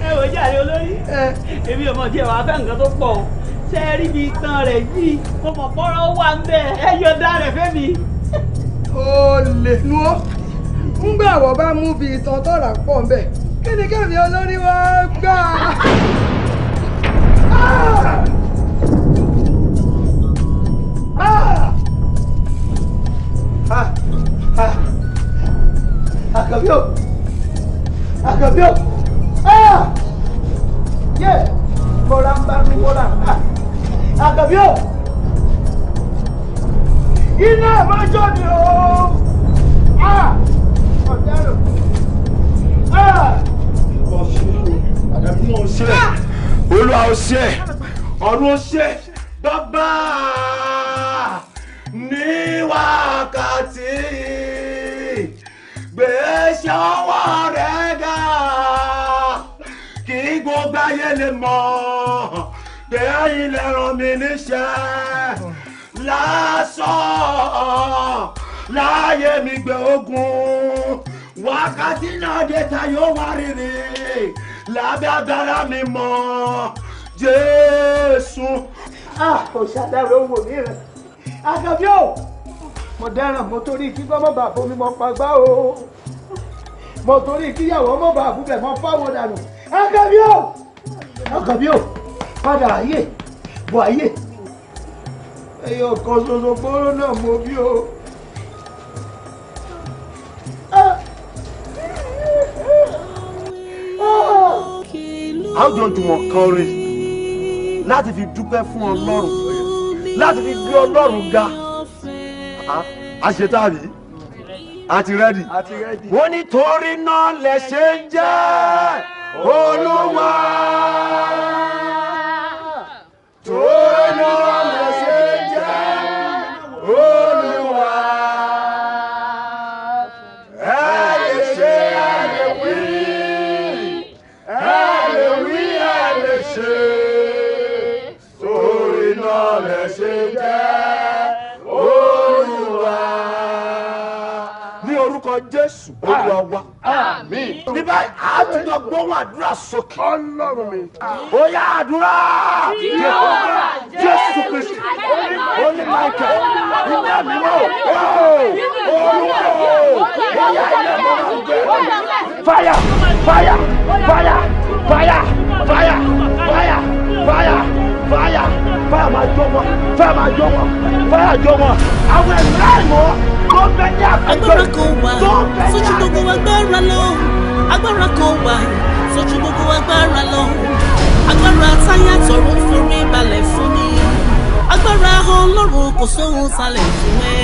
ẹ wò jáde olórí èmi ò mọ̀ tí ẹ wàá fẹ́ nǹkan tó pọ̀ o ṣe rí bí tán rẹ̀ yìí mo mọ̀ pọ́nrọ́ wà ń bẹ̀ ẹ yọ̀dá rẹ̀ fẹ́ mi. ó lè nu ó ńgbà wọ́n bá mú bí itan tọ́ra pọ̀ ń bẹ̀ kí ni kẹ́mi olórí wá gbà. Àkànbí o Àkànbí o yé mọ̀ra ń bá mi mọ̀ra Àkànbí o iná máa jọ ni o ọ̀daràn Àkànbí náà ṣe Olúwa ó ṣe ọ̀run ó ṣe bàbá ní wákàtí gbèsè ọwọ́ rẹ̀ ga kí gbogbo ayé lè mọ̀ pé ilé ràn mí níṣẹ́ lásán láyé mi gbé ogun wákàtí náà dé ta yóò wá rírì lábẹ́ agbára mi mọ̀ Jésù. Kò ṣàdáwọ̀ owó mi rẹ̀ Àkànbí o mo dáràn mo torí kí gbọ́mọ̀ bá fomi mọ́ pagbá o mo torí kíyàwó mọ́ bá àbúbẹ̀ mọ́ fáwọn dànù Àkànbí o padà ayé bọ̀ ayé ẹyọ kan ṣoṣo gbóró náà mo bí o. àwùjọ jùmọ̀ kan orin láti fi dúpẹ́ fún Ọlọ́run láti fi gbé Ọlọ́run ga àṣetàbí àti rẹ́dì wọ́n ní torí náà lẹ ṣe ń jẹ́ Olúwa torí náà lẹ ṣe ń jẹ́ Olúwa ẹ lè ṣe ẹ lè wí ẹ lè wí ẹ lè ṣe torí náà lẹ ṣe ń jẹ́ Jésù Olúwa wa. Àmín. Ní báyìí a ti lọ gbóhùn àdúrà sókè. Ọlọ́run mi. Ó yá àdúrà. Jésù Kristi. Olú Michael. Iná mi mọ̀. Olúwa o. Ó yá ilé mọ́ náà gbé. Fire! Fire! Fire! Fire! Fire! Fire! Fire! Fire! Fire máa jó wọn. Fire máa jó wọn. Fire jó wọn. Àwọn ẹ̀rọ àìmọ́. Agbára kan wà sójú gbogbo agbára lọ agbára kan wà sójú gbogbo agbára lọ agbára táyà tọrọ forí balẹ̀ fún mi agbára Ọlọ́run kò sóhun sálẹ̀ fún ẹ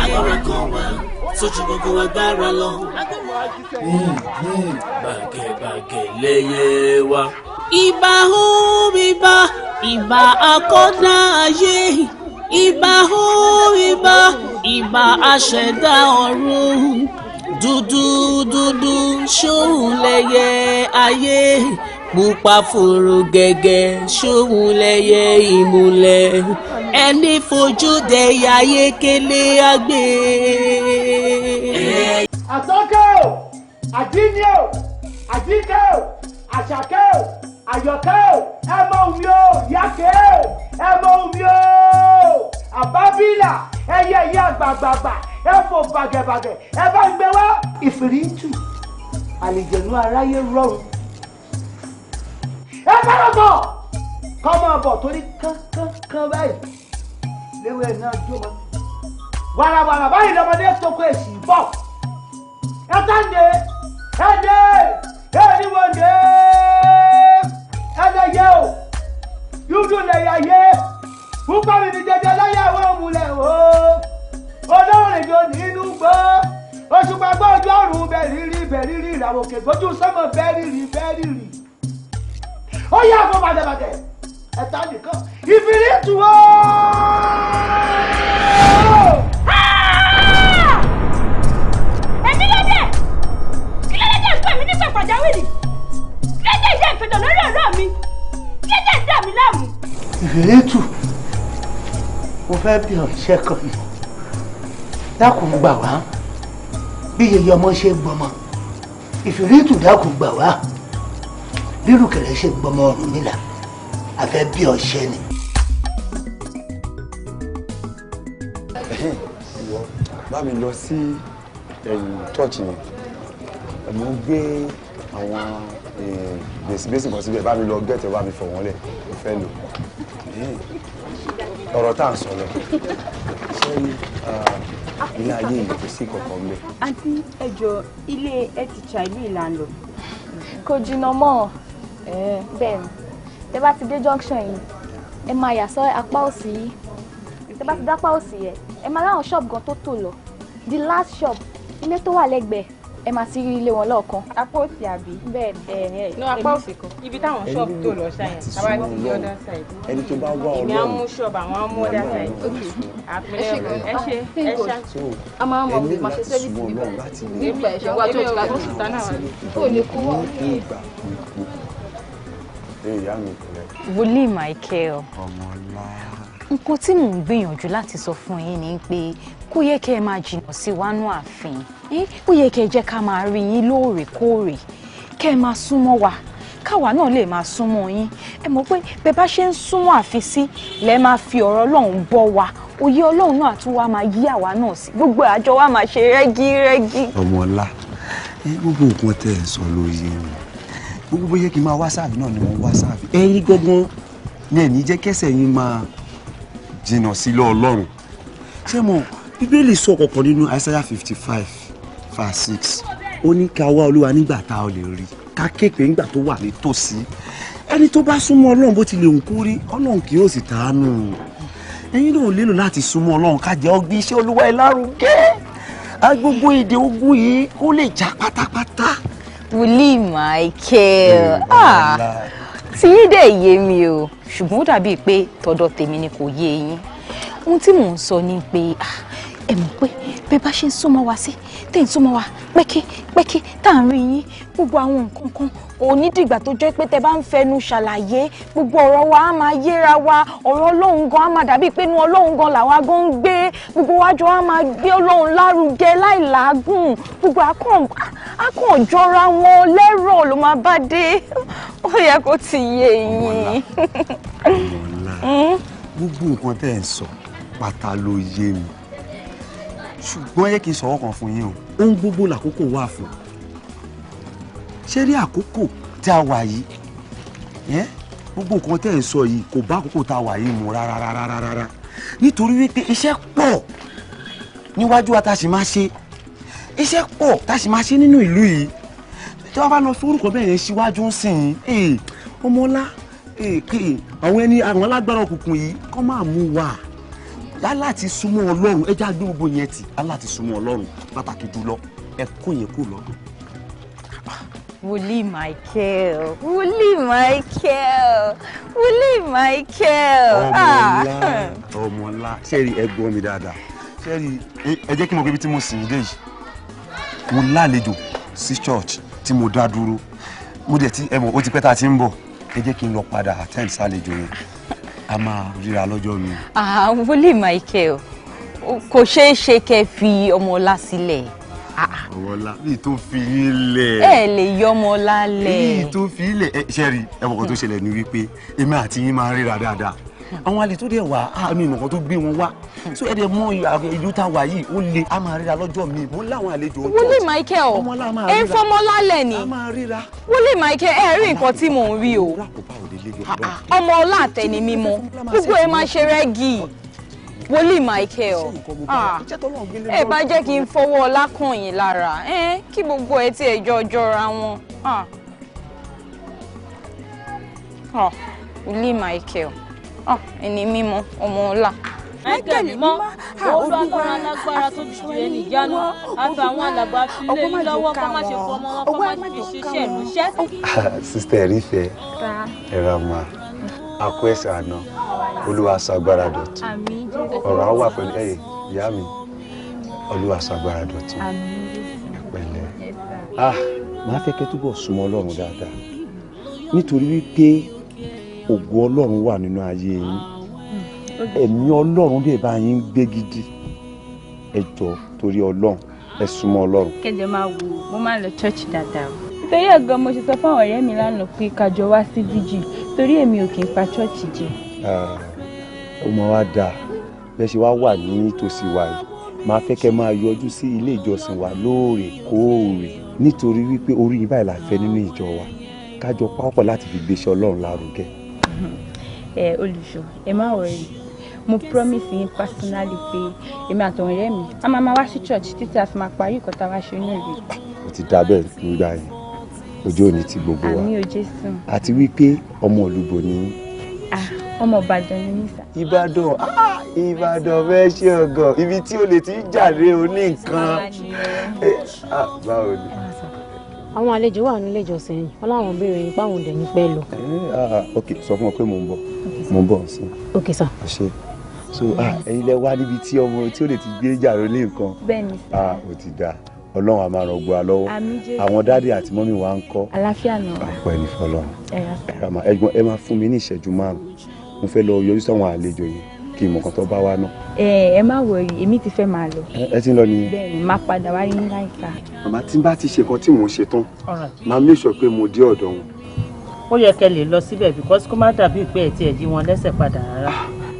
agbára kan wà sójú gbogbo agbára lọ. Bàgẹ̀bàgẹ̀ lẹ́yẹ wa. Ìbà ó ìbà àkọ́dá ayé. Ìbà ó ìbà aṣẹ̀dá ọ̀run dúdú ṣóhun lẹ̀yẹ ayé pupa fòrò gẹ́gẹ́ ṣóhun lẹ́yẹ ìmùlẹ̀ ẹni fojú dẹ̀yà yékélé àgbè. Àtọ́kẹ́ o, àdínní o, àdínkẹ́ o, àṣàkẹ́ o, àyọ̀kẹ́ o, ẹ mọ omi o, yákẹ́ o, ẹ mọ omi o, àbábílà, ẹyẹ ìyá àgbààgbà, ẹ fò bàgẹ̀bàgẹ̀, ẹ bá ń gbé wá. Ìfìrìtù, àlìjẹ̀nú aráyé rọrùn. Ẹ bẹ́rẹ̀ bọ̀, kọ́ máa bọ̀ torí kánkán báyìí, léwé náà jó mọ́. Wàràwàrà báyìí lọ́mọdé tó kó èsì bọ̀. Ẹ tàǹdé, ẹ dé, ẹ níwọ̀ndé, ẹ lè yẹ o, dúdú lè yà yé, púpọ̀ mi ní jẹjẹ láyàwó òmùlẹ̀ o, olóhùn èjò nínú gbọ́, òṣùpá gbọ́ ojú ọ̀run bẹ̀rìrì ìràwọ̀ òkè gbójú sọ́mọ bẹ́rìrì. Ó yà fún bàdẹ̀bàdẹ̀, ẹ̀ta nìkan, ìfìrìtù o. Èmi ló dé! Kí ló dé pè mí nípa pàjáwìrì? Kí ló dé jẹ́ ìfẹ̀tọ̀ lórí ọ̀rọ̀ mi? Kí ló dé dà mí láàmú? Ìfìrìtù, mo fẹ́ bí ọ̀ṣẹ́ kan ni. Dákun gbà wá bí yeye ọmọ ṣe gbọmọ. Ìfìrìtù dákun gbà wá bí rùkẹ̀rẹ̀ ṣe gbọmọ Ọ̀rúnmìlà. A fẹ́ bí ọ̀ṣẹ́ ni. Bá mi lọ sí ẹ̀yìn chọ́ọ̀chì yẹn mo gbé àwọn bẹ́sìn kan síbẹ̀ bá mi lọ gẹ́tẹ̀ bá mi fọ̀ wọ́n lẹ̀ mo fẹ́ lò ọ̀rọ̀ tá à ń sọ lọ ṣé ilé ayé yìí kò sí kankan bẹ́ẹ̀. àǹtí ẹjọ ilé ẹ ti ṣà ìlú ìlànà kò jìnnà mọ́ bẹ́ẹ̀ ni tẹ bá ti dé junction yìí ẹ máa yà sọ apá òsì yìí tẹ bá ti dápá òsì yẹn ẹ máa ráwọn ṣọ́ọ̀bù gan tó tò lọ the last shop ilé tó wà lẹ́gbẹ̀ẹ́ ẹ máa ti rí ilé wọn lọ́ọ̀kan. apá òsì àbí. bẹ́ẹ̀ ni ní apá òsì kan ibi táwọn ṣọ́ọ̀bù tó lọ ṣáyẹn táwa ti di other side. ẹni tó bá wá Ọlọ́run èmi á mú ṣọ́ọ̀bù àwọn á mú other side. àpẹẹrẹ ẹ ṣe. a máa ń mọ bí ma ṣe sẹ́lì sí ibẹ̀. nígbà ẹ̀ṣẹ̀ wa tó ti ká tó sì tán náà ó lè kú wọ́n. Wòlíì Michael nǹkan tí mò ń gbìyànjú láti sọ fún yín ni pé kó yẹ kẹ́ ẹ máa jìnnà sí wánú ààfin ó yẹ kẹ́ ẹ jẹ́ ká máa rí yín lóòrèkóòrè kẹ́ ẹ máa súnmọ́ wa káwa náà lè máa súnmọ́ yín ẹ mọ̀ pé bẹ́ẹ̀ bá ṣe ń súnmọ́ ààfin sí lẹ́ máa fi ọ̀rọ̀ Ọlọ́run bọ́ wa òye Ọlọ́run náà tún wá máa yí àwa náà sí gbogbo àjọ wa máa ṣe rẹ́gírẹ́gí. Ọmọọlá gbogbo nǹkan tẹ́ ẹ̀ sọ lóye o gbogbo bóyá kí n máa wá sáàbì náà ni mo wá sáàbì ẹ̀yin gbọ́gbọ́n ní ẹ̀ní jẹ́ kẹ́sẹ̀ yín máa jìnnà sílé Ọlọ́run ṣé mo Bíbélì sọ kọ̀ọ̀kan nínú Isaiah 55:6 ó ní ká wá Olúwa nígbà tá a lè rí ká képe nígbà tó wà nítòsí ẹni tó bá súnmọ́ Ọlọ́run bó ti lè hùn kó rí Ọlọ́run kì yóò sì tàánú ẹ̀yin náà lérò láti súnmọ́ Ọlọ́run ká jẹ́ ọgbìn iṣẹ́ Olúwa ẹ̀ lárugẹ agbogbo èdè ogun yìí kó lè já pátápátá. Wòlíì Michael tí yín dẹ̀ yé mi o ṣùgbọ́n ó dàbíi pé tọ̀dọ̀ tèmi ni kò yé yín ohun tí mò ń sọ ni pé ẹ mọ̀ pé bẹ́ẹ̀ bá ṣe ń súnmọ́ wa sí tẹ̀ ń súnmọ́ wa pẹ́kí tá à ń rí yín gbogbo àwọn nǹkan kan onídìgbà tó jẹ́ pé tẹ bá ń fẹnu ṣàlàyé gbogbo ọ̀rọ̀ wa á máa yéra wa ọ̀rọ̀ Ọlọ́run gan á máa dàbíi pé inú Ọlọ́run gan làwa gan ń gbé gbogbo wájọ á máa gbé Ọlọ́run lárugẹ láì làágùn gbogbo akàn jọra wọn lẹ́rọ̀ ló máa bá dé ó yẹ kó ti yé yín. gbogbo nǹkan tẹ́ ẹ̀ ń sọ pátá ló yé mi ṣùgbọ́n yẹ kí n sọ̀rọ̀ kan fún yín o ohun gbogbo làkókò wà fún ṣé rí àkókò tí a wà yìí gbogbo nǹkan tẹ́ ẹ̀ ń sọ yìí kò bá àkókò tá a wà yìí mu rárá nítorí wípé iṣẹ́ pọ̀ níwájú wa tá a sì máa ṣe iṣẹ́ pọ̀ tá a sì máa ṣe nínú ìlú yìí tí wọ́n bá lọ fún orúkọ bẹ́ẹ̀ yẹn síwájú ń sìn yín ọmọlá àwọn alágbára òkùnkùn yìí kọ́ máa mú wa láti súnmọ́ Ọlọ́run ẹ já gbé gbogbo yẹn tì láti súnmọ́ Ọlọ́run pàtàkì jùlọ ẹ kó yẹn kó lọ. Wòlíì Michael ọmọlá sẹ́ẹ̀rì ẹ gbọ́ mi dáadáa sẹ́ẹ̀rì ẹ jẹ́ kí n mọ̀ pé ibi tí mo sì ń dé yìí mo lálejò sí church tí mo dá dúró mo dẹ̀ tí ẹ mọ̀ ó ti pẹ́ tá a ti ń bọ̀ ẹ jẹ́ kí n lọ padà attend sálejò yẹn a máa ríra lọ́jọ́ mi. wòlíì Michael kò ṣeé ṣe kẹ́ fi ọmọọlá sílẹ̀. ọmọọlá bíi tó fi yín lẹ̀. ẹ lè yọ ọmọọlá lẹ̀. bíi tó fi yín lẹ̀ ṣe rí ẹ mọ̀ kan tó ṣẹlẹ̀ ní wípé èmi àti yín máa ríra dáadáa àwọn àlè tó dẹ̀ wá àmì ìmọ̀kan tó gbé wọn wá so ẹ dẹ̀ mọ ìlú tá a wà yìí ó le a máa ríra lọ́jọ́ mi mo láwọn àlejò ọjọ́. wòlíì Michael ẹ ń fọmọlá lẹ̀ ni wòlíì Michael ẹ rí nǹkan tí mò ń rí o ọmọ ọlá àtẹni mímọ́ gbogbo ẹ máa ṣe rẹ́gì wòlíì Michael ẹ bá jẹ́ kí n fọwọ́ ọlá kàn yín lára kí gbogbo ẹ tí ẹ jọ jọra wọn wòlíì Michael ẹni mímọ́ ọmọ ọlá. Michael mọ́ olùwàgbọ́n alágbára tó ju ẹni ìyanu àfi àwọn alàgbà fi lé yín lọ́wọ́ kó má ṣe fọmọ wọn kó má fi ṣiṣẹ́ ìránṣẹ́. sísítà ẹ̀rífẹ́ ẹ̀rọ àmà àkóẹ́sẹ̀ àná Olúwaṣun agbára dọ̀tun ọ̀rọ̀ àwọn wà pẹ̀lú ẹ̀yẹ ìyá mi Olúwaṣun agbára dọ̀tun ẹ̀pẹ̀lẹ́ máa fẹ́ kẹ́ túbọ̀ súnmọ́ Ọlọ́run dáadáa nítorí wípé ògo Ọlọ́run wà nínú ayé yín ẹ̀mí Ọlọ́run lè bá yín gbé gidi ẹ jọ̀ọ́ torí Ọlọ́run ẹ súnmọ́ Ọlọ́run. kẹjọ máa wò mo máa ń lọ church dáadáa o nítorí ẹ̀gàn mo ṣe sọ fún àwọn ọ̀rẹ́ mi lánàá pé kájọ wá sí vigil torí èmi ò kì í pa church jẹ. ó máa wá dáa bẹ́ẹ̀ ṣe wá wà ní tòsí wa yìí máa fẹ́ kẹ́ máa yọjú sí ilé ìjọsìn wa lóòrèkóòrè nítorí wípé orí yín báyìí la fẹ́ nínú ìjọ wa kájọ pápọ̀ láti fi gbéṣẹ́ Ọlọ́run lárugẹ. olùṣọ́ ẹ má wọrí mo promise yín personally pé èmi àtọ̀rẹ́ ọ̀rẹ́ mi a máa wá sí church títí a fi máa parí ìkọ́ta wá ṣe inú ìlú. ó ti dá bẹ́ẹ̀ nígbà yẹn ojú òní ti gbogbo wa àmì ò Jésù. àti wípé ọmọ olúbo ni. ọmọ Ìbàdàn ni mí sà. Ìbàdàn fẹ́ ṣe ọgàn ibi tí o lè ti jàre oní nǹkan. báwo ni. àwọn àlejò wà nílé ìjọsìn yìí wọn láwọn béèrè yín páwọn òde ní pẹ́ lọ. ok sọ fún ọ pé mò ń bọ̀ sí. ok sà. ṣe so ẹ̀yin lẹ wá níbi tí ọmọ tí ó lè ti gbé jàre oní nǹkan. bẹ́ẹ̀ni sà. ó ti dáa Ọlọ́run a máa ràn gbọ́ lọ́wọ́ àwọn dáàdì àti mọ́mí wa ń kọ́. àlàáfíà náà wà. àpò ẹni fọlọ́run. ẹ̀gbọ́n ẹ máa fún mi ní ìṣẹ́jú márùn-ún mo fẹ́ lọ yọjú sáwọn àlejò yìí kí n mọ̀ kan tó bá wá náà. ẹ má wọrí èmi ti fẹ́ máa lọ. ẹ ti ń lọ nìyẹn. bẹ́ẹ̀ni máa padà wá yín láìka. màmá tí n bá ti ṣe kan tí mò ń ṣe tán máa make sure pé mo dé ọ̀dọ̀ wọn. ó yẹ kẹ́ lè lọ síbẹ̀ because kó má dàbí pé ẹ̀ tí ẹ̀ jí wọn lẹ́sẹ̀ padà rárá.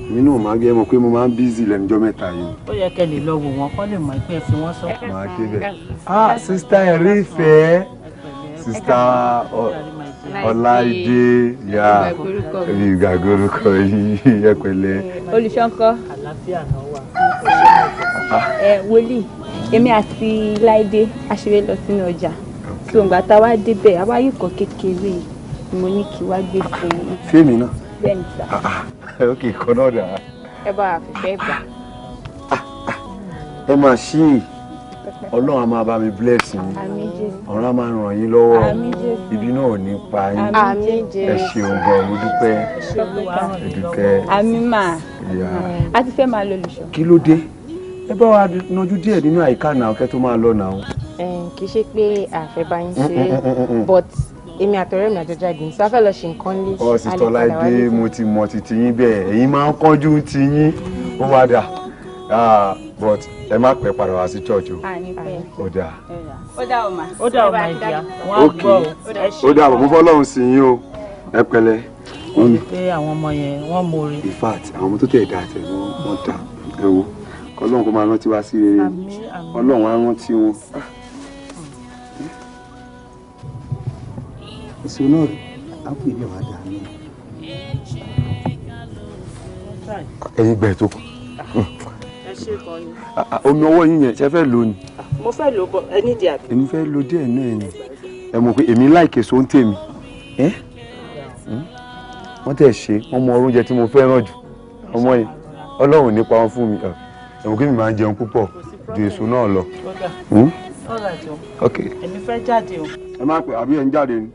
mi náà máa gbé ẹ mọ̀ pé mo máa ń busy lẹ́nujọ́ mẹ́ta yìí. ó yẹ kẹ́ lè lọ wò wọ́n kọ́ lè mọ̀ pé ẹ fi wọ́n sọ. máa dé bẹ̀. sista ẹ̀rí ìfẹ́ sista Ọláìdé ya ìgbàgbórúkọ yìí ẹ pẹ̀lẹ́. olùṣọ́nkọ́ wòlíì èmi àti Láìdé aṣeré lọ sínú ọjà tó ń gbà tá a wá débẹ̀ àwáyé kan kékeré mo ní kí wá gbé fún un. fíìmù náà. bẹ́ẹ̀ni sà. ok kan náà dà. ẹ bá àfẹ́fẹ́ gbà. ẹ máa ṣí Ọlọ́run a máa bá mi bless yín ọ̀run a máa ràn yín lọ́wọ́ ibi náà ò ní pa yín ẹ ṣeun gan mo dúpẹ́ ẹ dúpẹ́. àmì mà á ti fẹ́ máa lọ olùṣọ́. kí ló dé ẹ bá wa nájú díẹ̀ nínú àyíká náà kẹ́ tó máa lọ náà. kì í ṣe pé àfẹ́ bá yín ṣe but èmi àtọ̀rẹ́ mi àjọjáde ní sáfẹ́ lọ ṣe nǹkan lé. Sister Ọláìdé mo ti mọ titi yín bẹ́ẹ̀ ẹ̀yin máa ń kánjú ti yín ó wá dà but ẹ má pẹ́ padà wá sí church o. ó dà. ó dà ọ̀ mà. ó dà ọ̀ mà ìdíyà wọ́n á gbọ́ o. ó dà bọ̀ mo fọlọ́run sí yín o ẹ pẹ̀lẹ́. ó ní pé àwọn ọmọ yẹn wọ́n mórí. in fact àwọn ọmọ tó tẹ̀ dá àtẹ̀ wọ́n dà ẹ wo Ọlọ́run kó máa rántí wá sí rere Ọlọ́run á rántí wọn. èso náà á pè ní ọ̀hádà náà. ẹ̀yin gbẹ̀ tó kù. ẹ ṣe kan ni. omi ọwọ́ yín yẹn ṣe fẹ́ lò ní. mo fẹ́ lò bọ ẹni di àbí. èmi fẹ́ lo díẹ̀ náà ni ẹ mọ̀ pé èmi láìkè so ń tèmi wọ́n tẹ̀ ṣe wọ́n mọ oúnjẹ tí mo fẹ́ràn jù ọmọ yẹn Ọlọ́run nípa wọn fún mi ẹ mọ̀ pé mi máa ń jẹun púpọ̀ ju èso náà lọ. ok èmi fẹ́ jáde o. ẹ má pẹ́ àbí ẹ ń jáde ni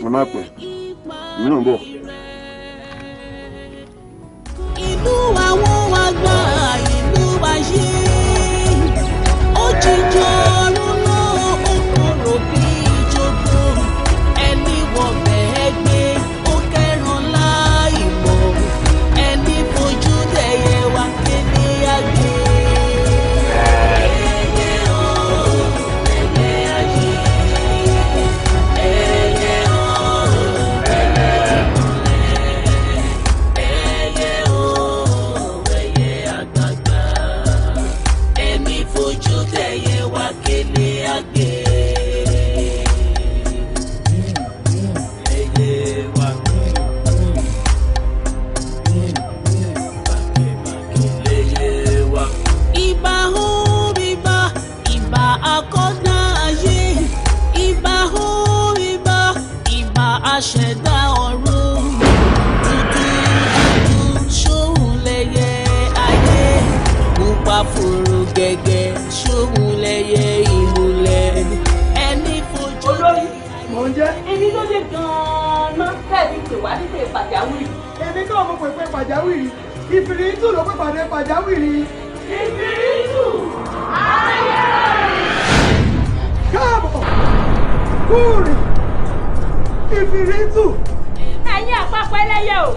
ẹ má pẹ́ èmi náà ń bọ̀. Ìlú àwọn àgbà ìlú ayé òjijì ọ̀run náà ó kọ̀rọ̀ bí ìjọba aṣẹ̀dá ọ̀run dúdú ṣóhun lẹyẹ ayé pupa fòrò gẹ́gẹ́ ṣóhun lẹyẹ ìmùlẹ̀ ẹni fojú. olórí mò ń jẹ́. èmi ló lè gan-an tẹ̀lé pè wá nípa pàjáwìrì. èmi náà mo pè pàjáwìrì ìfìrìtù ló pè pàdé pàjáwìrì. ìfìrìtù ayé. káàbọ̀ kúrì ìfìrìtù. ẹ̀yin àpapọ̀ ẹlẹ́yẹ o.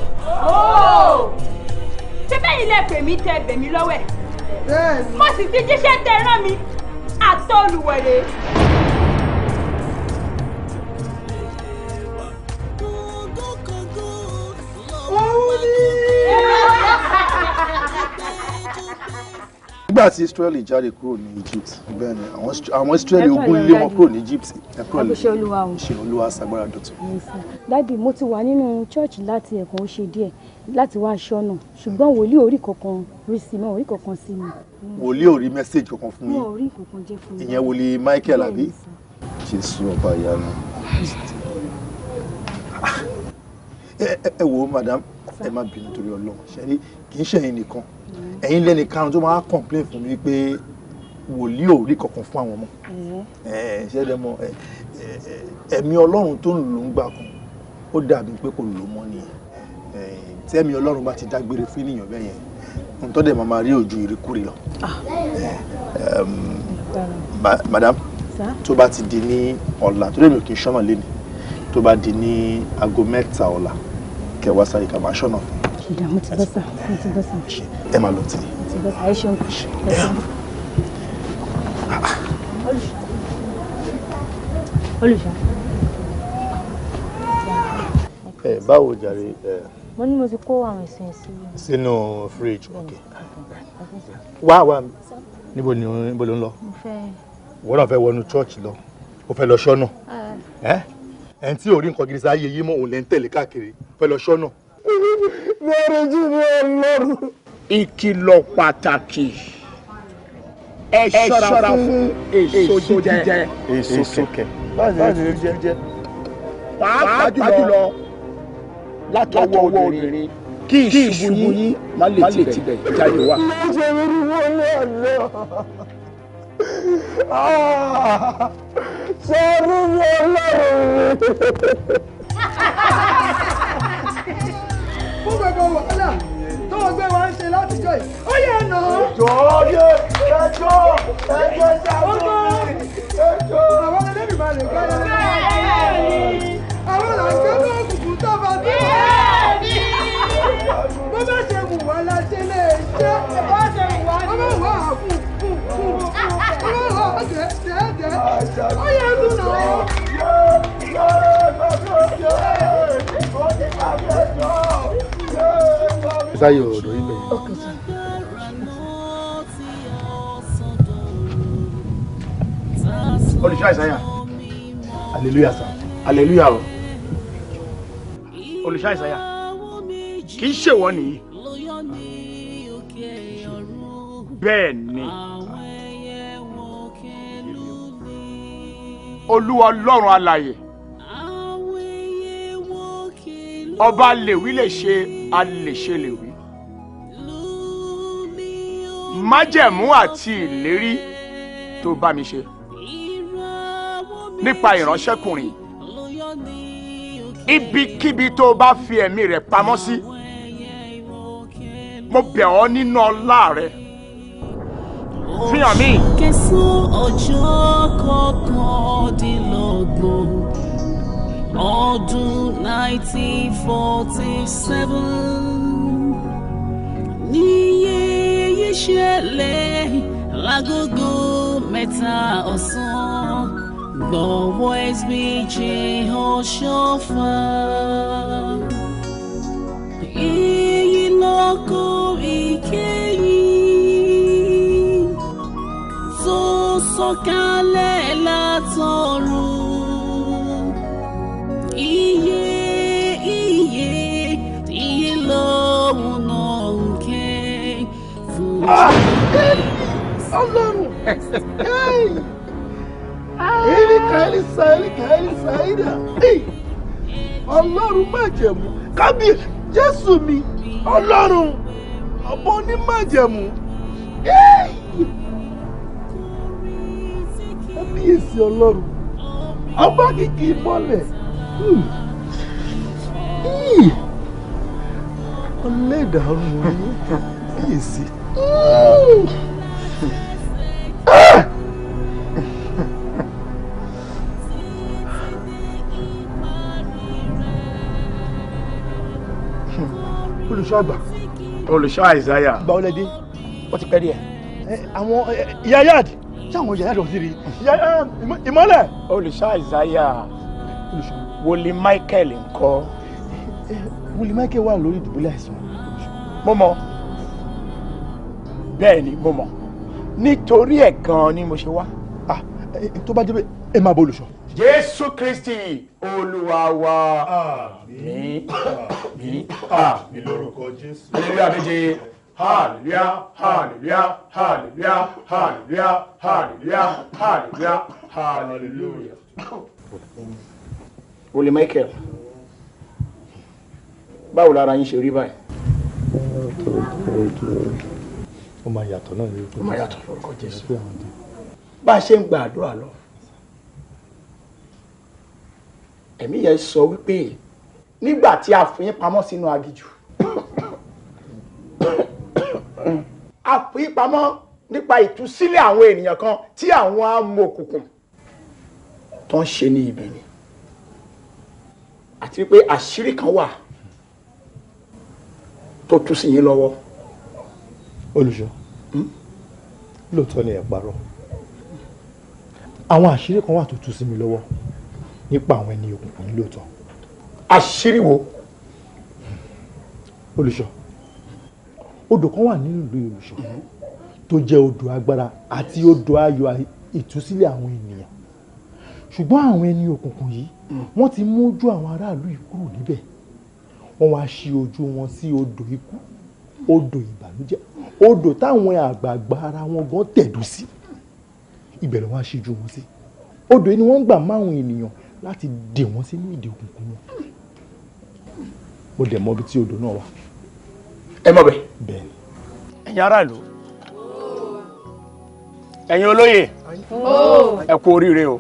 ṣé bẹ́ẹ̀ ilé pè mí tẹ bẹ̀mí lọ́wọ́ ẹ̀. mo sì ti jíṣẹ́ tẹ rán mi àtọ́ olùwẹ̀rẹ̀. nígbà tí Israeli jáde kúrò ní Egypt bẹ́ẹ̀ ni àwọn Israeli ogun lé wọn kúrò ní Egypt ẹ̀kọ́ ṣe olúwa o. ṣe olúwa sagbára dọ̀tun. dádì mo ti wà nínú church láti ẹ̀kan ó ṣe díẹ̀ láti wá aṣọ náà ṣùgbọ́n wòlíì orí kankan rí sí mi orí kankan sí mi. wòlíì ò rí mẹ́sáàgì kankan fún yín. orí kankan jẹ́ fún mi. ìyẹn wòlíì Michael àbí. Jésù ọba ìyanu. ẹ wo madam ẹ má bínú torí Ọlọ́run ṣe kì í ṣe ẹ̀yin nìkan ẹ̀yin lẹ́ni karùn tó máa complain fún mi pé wòlíì ò rí kankan fún àwọn ọmọ ṣé ẹ mọ̀ ẹ̀mí Ọlọ́run tó ń lò ń gbà kan ó dàbí pé kò lò mọ́ nìyẹn tí ẹ̀mí Ọlọ́run bá ti dágbére fún ènìyàn bẹ́ẹ̀ yẹn ohun tó dẹ̀ máa rí ojú ìrékúrè lọ. Madam tó bá ti di ní ọ̀la tó lè mi ò kí n ṣọ́nà lé ní tó bá di ní aago 3 ọ̀la kẹwàá sáré ká máa ṣọ́nà fún mo ti bọ́ sà mo ti bọ́ sà. ẹ máa lọ tí. mo ti bọ́ sà ẹ ṣeun. olùṣọ́. báwo jàre. mo ní mo ti kó àwọn ẹ̀sìn sínú fridge ok. wá níbo ló ń lọ. wọ́n náà fẹ́ wọnú church lọ ó fẹ́ lọ ṣọ́nà ẹni tí ò rí nǹkan gidi sáyé yìí mọ́ òun lẹ́ ń tẹ̀lé káàkiri fẹ́ lọ ṣọ́nà. lórí jù ní Ọlọ́run. ìkìlọ̀ pàtàkì ẹ ṣọ́ra fún èso jíjẹ. èso kẹ báyìí ni jíjẹ. pàápàá jùlọ látọwọ́ obìnrin kí ìṣubú yín má lè tibẹ̀ jáde wá. lọ́jọ́ mi ni wọ́n lé ọ̀lẹ́ sọ́ọ́nù mi Ọlọ́run. fún gbogbo wàhálà tó o gbé wa ń ṣe látijọ́ yìí ó yẹ nà. ẹjọ́ àwọn ẹlẹ́rìí máa lè gbáyà àwọn làǹgbẹ́ náà kùkù tó bá tó. bó bá ṣe wù wá la ṣe lè ṣe. bó ṣe wù wá ni. bó bá wà á fún bó bá wà á dẹ́ ó yẹ nù nà. sáyé ọ̀dọ̀ yìí bẹ̀rẹ̀. olùṣọ́ àìsàyà. hallelujah sir. hallelujah o. olùṣọ́ àìsàyà kì í ṣèwọ nìyí. bẹ́ẹ̀ ni Olúwa Ọlọ́run alààyè ọba lèwí lè ṣe alèṣe lèwí májẹ̀mú àti ìlérí tó bá mi ṣe nípa ìránṣẹ́kùnrin ibikíbi tó bá fi ẹ̀mí rẹ̀ pamọ́ sí mo bẹ̀ ọ́ nínú ọlá rẹ̀ fi hàn mí. kẹsàn-án ọjọ́ kọkàndínlọ́gbọ̀n ọdún 1947 ní yéyé ṣẹlẹ̀ lágogo 3 ọ̀sán gbọ̀wọ́ SBJ ọ̀ṣọ́fà èyí lọ́kọ̀ ìkẹyìn tó sọ̀kalẹ̀ látọ̀run iye lọ́wọ́ náà ń ké fún Ọlọ́run Elisa Ọlọ́run májẹ̀mú kábíyèsí Jésù mi Ọlọ́run ọba onímájẹ̀mú kábíyèsí Ọlọ́run ọba kìkì mọ́lẹ̀ ọlẹ́dàrú orí kábíyèsí. Olùṣọ́ àgbà. Olùṣọ́ Àìsáyà. Gba ọlẹ́dẹ́ wọ́n ti pẹ́ díẹ̀. Àwọn ìyá yáàdì ṣé àwọn ìyá yáàdì ọ̀sìn rí ìmọ́lẹ̀. Olùṣọ́ Àìsáyà. Wòlíì Michael ńkọ́. Wòlíì Michael wà lórí ìdùbúlẹ̀ àìsàn. Mo mọ̀. Bẹ́ẹ̀ ni mo mọ̀. Nítorí ẹ̀ gan-an ni mo ṣe wá. Tó bá jẹ́ pé ẹ máa bọ olùṣọ́. Jésù Kristi Olúwa wa. Àmín. Àmín lórúkọ Jésù. Hallelujah méje. Hallelujah, hallelujah, hallelujah, hallelujah, hallelujah, hallelujah, hallelujah. Wòlíì Michael, báwo lára yín ṣe rí báyìí? Ó máa yàtọ̀ náà lórúkọ Jésù. Ó máa yàtọ̀ lórúkọ Jésù. Bá a ṣe ń gba àdúrà lọ, ẹ̀mí yẹn sọ wípé nígbà tí a fi yín pamọ́ sínú aginjù, a fi yín pamọ́ nípa ìtúsílẹ̀ àwọn ènìyàn kan tí àwọn amòkùnkùn tó ń ṣe ní ibi ni, àti pé àṣírí kan wà tó tú sí yín lọ́wọ́. Olùṣọ́, lóòótọ́ ni ẹ parọ́. Àwọn àṣírí kan wà tó tú sí mi lọ́wọ́ nípa àwọn ẹni òkùnkùn ní lóòótọ́. Àṣírí wo? Olùṣọ́, odò kan wà nínú ìlú Olùṣọ́ tó jẹ́ odò agbára àti odò ayọ̀ ìtúsílẹ̀ àwọn ènìyàn. Ṣùgbọ́n àwọn ẹni òkùnkùn yìí wọ́n ti mú ojú àwọn aráàlú yìí kúrò níbẹ̀. Wọ́n wá ṣí ojú wọn sí odò ikú, odò ìbànújẹ́, odò táwọn àgbààgbà ara wọn gan tẹ̀dó sí. Ibẹ̀ ló wá ṣíjú wọn sí. Odò yìí ni wọ́n gbà máwọn ènìyàn láti dè wọ́n sínú ìdè òkùnkùn wọn. Mo dẹ̀ mọ ibi tí odò náà wà. Ẹ mọ̀ bẹ́ẹ̀. Bẹ́ẹ̀ni. Ẹ̀yin aráàlú, ẹ̀yin olóyè, ẹ kú oríire o.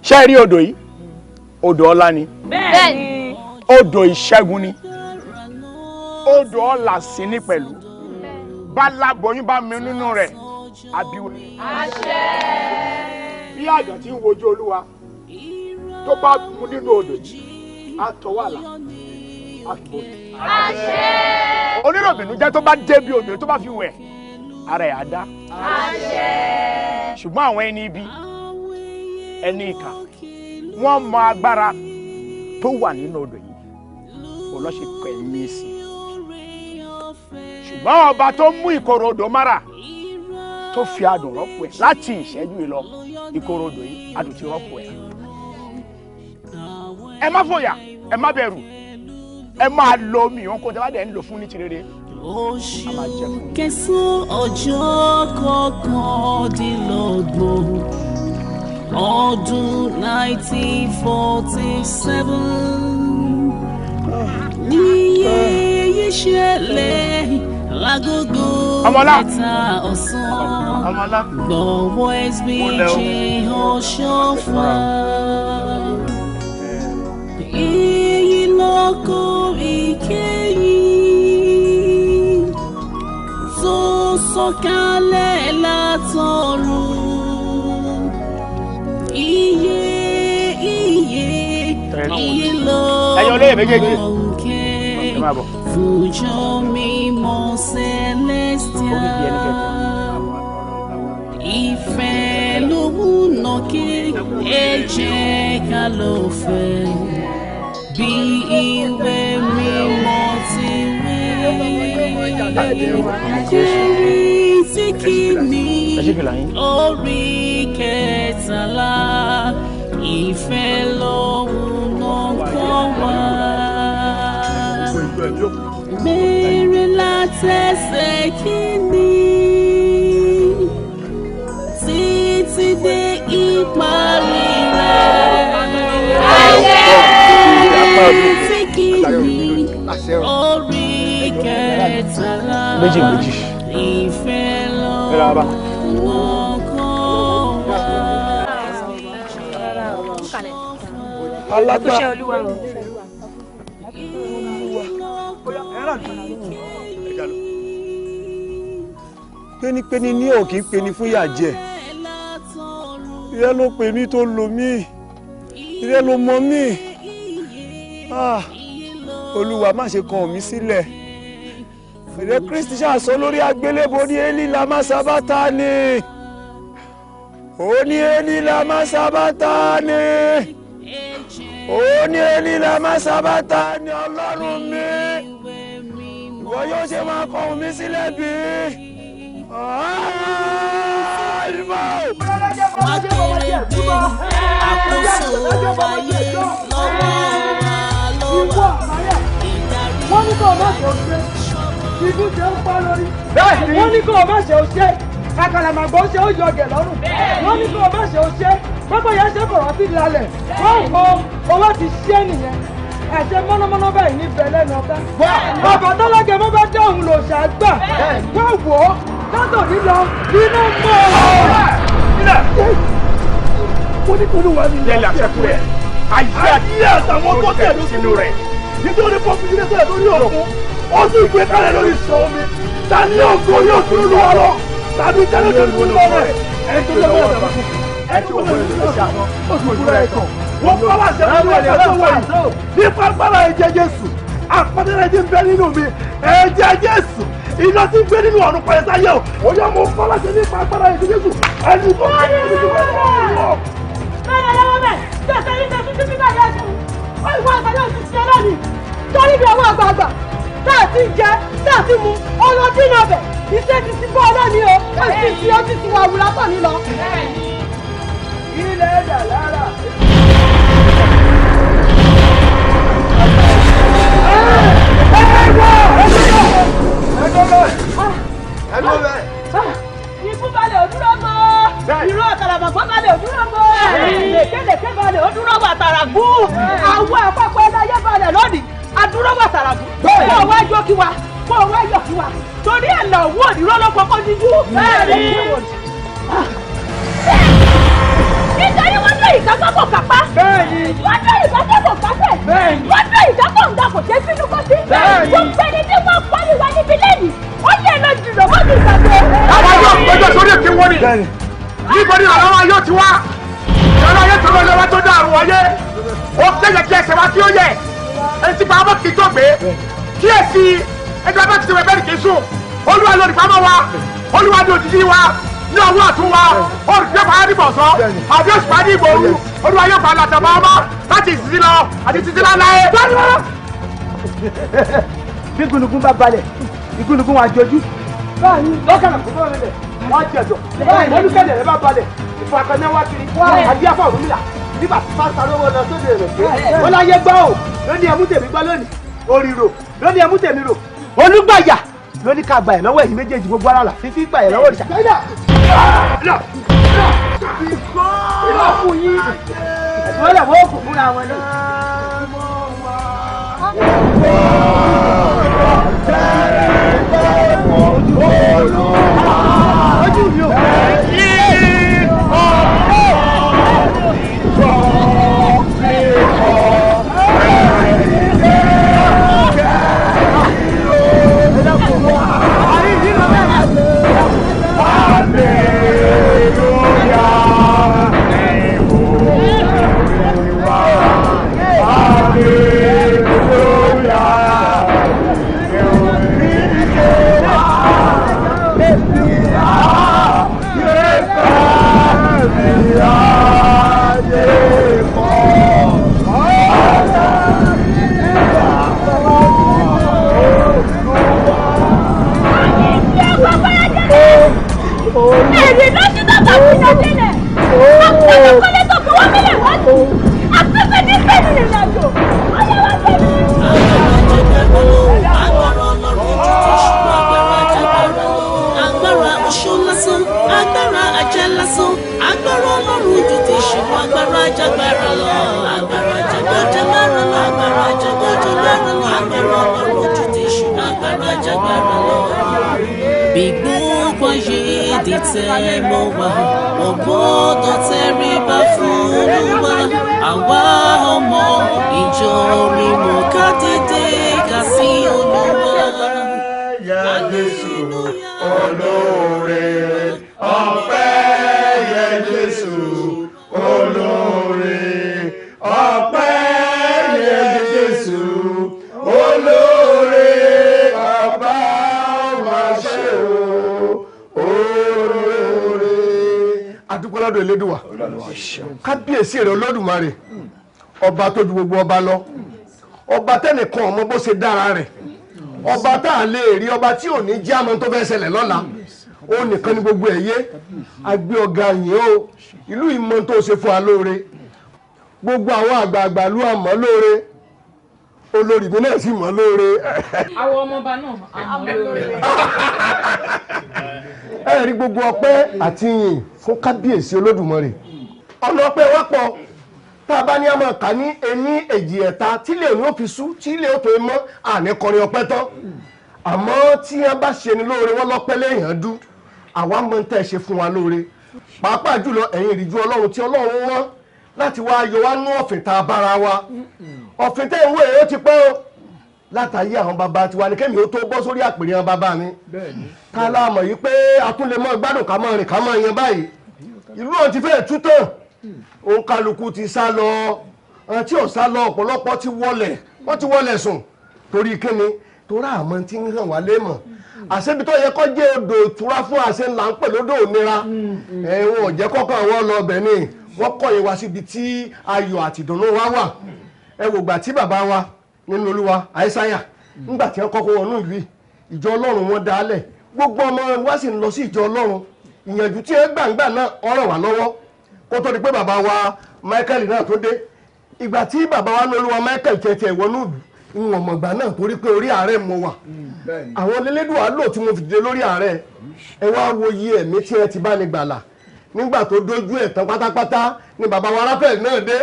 Ṣé ẹ rí odò yìí? Odò ọlá ni. Bẹ́ẹ̀ni. Odò ìṣẹ́gun ni. Odò ọlá sì ní pẹ̀lú. Bá láboyún bá mi nínú rẹ̀, àbíwò. Àṣẹ. Bí àgbà tí ń wojú Olúwa tó bá mu nínú odò yìí, á tọwọ́ àlà, á fi bòdì. Àṣẹ. Oníròbìnú jẹ́ tó bá dé bí odò tó bá fi wẹ̀, ara ẹ̀ á dá. Àṣẹ. Ṣùgbọ́n àwọn ẹni ibi, ẹni ìkà, wọ́n mọ agbára tó wà nínú odò yìí, ọlọ́ṣẹ́ kẹ̀mí sí. Ṣùgbọ́n ọba tó mú ìkorò odò mára tó fi adùn rọ́pò ẹ̀ láti ìṣẹ́jú yìí lọ, ìkorò odò yìí adùn ti rọ́pò ẹ̀. Ẹ má fòyà, ẹ má bẹ̀rù, ẹ máa lo omi ìwọ̀n kó tẹ́ bá dẹ̀ ń lò fún ní ti rere. Oṣù kẹsàn-án ọjọ́ kọkàndínlọ́gbọ̀n ọdún 1947 ní èyí ṣẹlẹ̀ lágogo mẹ́ta ọ̀sán gbọ̀wọ́ SBJ ọ̀ṣọ́fà èyí lọ́kọ̀ ìkẹyìn tó sọ̀kalẹ̀ látọ̀run iye lọ́kọ̀ fújọ́ mímọ́ celestial ìfẹ́ ló múná kí ẹ jẹ́ ká lọ fẹ́ bí ìwé mímọ́ ti wí. Kérésì kìíní orí kẹtàlá ìfẹ́ lọ́hùn náà kọ́ wá. Bẹ̀rẹ̀ látẹsẹ̀ kìíní títí dé ìparí rẹ̀. méjì méjì. ẹ ra bá. alágbá pẹ́nipẹ́ni ní òkè ń peni fún yà jẹ ìrẹ́ ló pè mí tó lò mí ìrẹ́ ló mọ mí olúwa má ṣe kàn mí sílẹ̀ ìrẹ́ kristi ṣàṣọ lórí agbélébó ní eli lama sabatani ó ní eli lama sabatani ó ní eli lama sabatani ọlọ́run mi ìwọ yóò ṣe máa kàn mí sílẹ̀ bí. Àkóso ayé lọ́wọ́ wa wọ́n ní kó o má ṣe òṣè ìbú ṣe ń pa lórí. wọ́n ní kó o má ṣe òṣè àkàlàmàgbọ́ ṣe ó yọ ọ̀gẹ̀ lọ́rùn. wọ́n ní kó o má ṣe òṣè pápá yẹn ṣe bọ̀rọ̀ sí ìlàlẹ̀ wọ́n kó owó ti ṣẹ́ nìyẹn àṣẹ mọ́nàmọ́ná báyìí ní bẹ̀lẹ́ náà bá. bàbá tọ́lágẹ̀ mọ́ bá dé òun lò ṣàgbà wọ́n wò ó látọ̀ nílọ iná mọ́ mo ní kúrú wa ní ilẹ̀ àṣẹkùrẹ̀ ayé àtàwọn tó tẹ̀lé sínú rẹ̀ nítorí pọ́pùlẹ̀ tó yẹ lórí òkun ó sì gbé kalẹ̀ lórí sọ omi ta ní ògo yóò tún lù ọ̀rọ̀ tàbí tẹ́lẹ̀ tó lù ọ̀rọ̀ ẹ̀ tó lọ́wọ́ ọ̀dà ẹ̀ tó wọ́n lè ṣe àwọn oṣù kúrẹ́ ẹ̀kọ́ wọ́n kọ́ wá ṣe fún ẹ̀jẹ̀ tó wọ̀ yìí nípa agbára ẹ̀jẹ̀ Jésù àpàtẹ́rẹ́ ti ń bẹ nínú mi ẹ̀jẹ̀ Jésù iná ti ń gbé nínú ọ̀run pẹ̀lú sáyé o ó yẹ mo kọ́ láti nípa agbára ẹ̀jẹ̀ Jésù ẹni tó kọ́ ẹni tó kọ́ bẹ́ẹ̀ lọ́wọ́ bẹ́ẹ̀ tẹ̀sẹ̀ ní tẹ̀sí tí bíbá yẹn sùn ó ìwọ àgbàdo ti ṣe lónìí torí bí ọwọ́ àgbààgbà tá a ti jẹ tá a ti mu ọlọ́dún náà bẹ̀ iṣẹ́ ti ti bọ́ ọlọ́ni o ó sì ti ó ti ti wà wù látọ̀ nílọ. ilé ẹ̀dà lára. Ikú balẹ̀ òdúró mọ́. Ìró àkàlàmọ̀gbọ́ balẹ̀ òdúró mọ́. Lèkélèké balẹ̀ òdúró wàtàràgù. Àwọn àpapọ̀ ẹlẹ́yẹ balẹ̀ lónìí. Adúró wàtàràgù. Kó o wá jó kí wa. Kó o wá yọ̀ kí wa. Torí ẹ̀ lọ owó òdìró ló kọ́kọ́ díjú. Nítorí wọ́n dé ìkápá kò kápá. Wọ́n dé ìkápá kò kápẹ̀. Wọ́n dé ìkápá ǹda kò jẹ́ sínú kọ́sí. Wọ́n pẹ̀lú tí wọ́n pálí wa níbi lẹ́yìn. Ó yẹ lọ jùlọ mọ́ mi ìgbàgbé. àwọn yóò gbẹjọ sórí èké wọn ni níbo ni àwọn ayé ti wá ìṣòro ayé tó lọ́jọ́ wá tó dá àrùn ayé ó tẹ̀yẹ kí ẹsẹ̀ wá kí ó yẹ etí pa ọmọ kì í tó gbé kí èsì ẹgbẹ́ bá ti ṣe bẹ́ẹ̀ kì í sùn olúwa lórí pamọ́ wa olúwa ní òjijì wa ní ọwọ́ àtún wa olùdíje fàá ní bọ̀sọ́ àbí oṣù fàá ní ìgbòru olúwa yóò fà á làtàbà ọmọ láti ìsinsìn lọ àti títí láláyé. bí gúnugún bá balẹ̀ ìgúnugún wa jọjú báyìí lọ́kànlá kò bọ́ rẹ̀ wọ́n á jẹ̀dọ̀ olùkẹ́lẹ̀ rẹ̀ bá balẹ̀ ìfọ̀kànnẹ́ wá kiri àbí afọ òrùmìlà nígbà pásítà lówó lọ sóde rẹ̀ wọ́n láyé gbọ́ ò lóní ẹmú tèmi gbọ́ lónìí òrìrò lóní ẹmú tèmi rò olùgbàyà lóní ká gbà ẹ̀ lọ́wọ́ ẹ̀yìn méjèèjì gbogbo ara là fífi gbà ẹ̀ lọ́wọ́ òrìṣà. ìlọ fún yín ẹ̀sùn ọ̀lẹ̀ wọ́n kò fúnra wọn náà. tẹ́ mọ́ wa wọ́n gbọ́dọ̀ tẹríba fún Olúwa àwa ọmọ ìjọ mímọ́ ká dìde ká sí Olúwa. Yẹ Jésù olóore, ọpẹ́ yẹ Jésù olóore, ọpẹ́ yẹ Jésù olóore, ọba máa ṣe olóore. Adúpẹ́ lọ́dọ̀ Elédùwà, kábíyèsí rẹ̀ Olódùmarè, ọba tó ju gbogbo ọba lọ, ọba tẹ́nìkan ọmọ bó ṣe dára rẹ̀, ọba tá a lè rí, ọba tí ò ní jẹ́ àmọ́ tó fẹ́ ṣẹlẹ̀ lọ́la, ó nìkan ní gbogbo ẹ̀ yé. Agbé ọ̀gá yìí o, ìlú ìmọ̀ tó ṣe fún wa lóore, gbogbo àwọn àgbààgbà ìlú àmọ́ lóore, olórí mi náà sì mọ́ lóore. àwọn ọmọọba náà àmọ́ lóore. Ẹ rí gbogbo ọpẹ́ àti ìyìn fún kábíyèsí Olódùmarè. Ọ̀nà ọpẹ́ wá pọ̀, tá a bá ní àmọ́ ká ní ení èjì ẹ̀ta tí ilé òní ó fi sú, tí ilé ó tó mọ́ àní kọrin ọpẹ́ tán. Àmọ́ tí wọ́n bá ṣe ni lóore wọ́n lọ́pẹ́ léèyàn dú, àwa mọ̀ ń tẹ́ ṣe fún wa lóore. Pàápàá jùlọ ẹ̀yin ìrìjú Ọlọ́run tí Ọlọ́run rán láti wá yọ wá nú ọ̀fìn tá a bára wa. Ọ̀fìn tẹ́ ìwé ó ti pẹ́ o, látàyé àwọn bàbá tiwa ni kémi ó tó bọ́ sórí àpèrè àwọn bàbá mi. Ká la mọ̀ yìí pé a tún lè mọ́ gbádùn ká mọ́ rìn ká mọ́ yẹn báyìí. Ìlú ọ̀hún ti fẹ́ẹ̀ tú tán, òun kálukú ti sá lọ, tí ò sá lọ ọ̀pọ̀lọpọ̀ ti wọlẹ̀, wọ́n ti wọlẹ̀ sùn. Torí kíni? Torí àmọ́ tí ń hàn wá lé mọ̀. Àṣebi tó yẹ kó jẹ́ odò ìtura fún àṣẹ ńlá ń pè lódò òmìnira. Ẹ̀wọ̀n ò jẹ́ kọ́kọ́ àwọn ọlọ́ọ̀bẹ ni wọ́n kọ̀yìn wá síbi tí ayọ̀ àti ìdùnnú wa wà. Ẹ wò gbà tí bàbá wa nínú Olúwa Àìsáyà ńgbà tí wọ́n kọ́kọ́ wọnú ìlú ìjọ Ọlọ́run wọn dálẹ̀, gbogbo ọmọ wa sì ń lọ sí ìjọ Ọlọ́run. Ìyànjú tí ẹ gbàǹgbà náà ọ̀rọ̀ wà lọ́wọ́ kó tó di pé bàbá wa Michael náà tó dé. Ìgbà tí bàbá wa ní Olúwa Michael tẹ̀tẹ̀ wọnú ìlú ìwọ̀n mọ̀gbà náà torí pé orí ààrẹ mo wà. Àwọn Elédùà lò tí mo fi dìde lórí ààrẹ. Ẹ wá wo iye ẹ̀mí tí ẹ ti bá ní gbàlà. Nígbà tó dójú ẹ̀ tán pátápátá ni bàbá wa Ráfẹ̀l náà dé.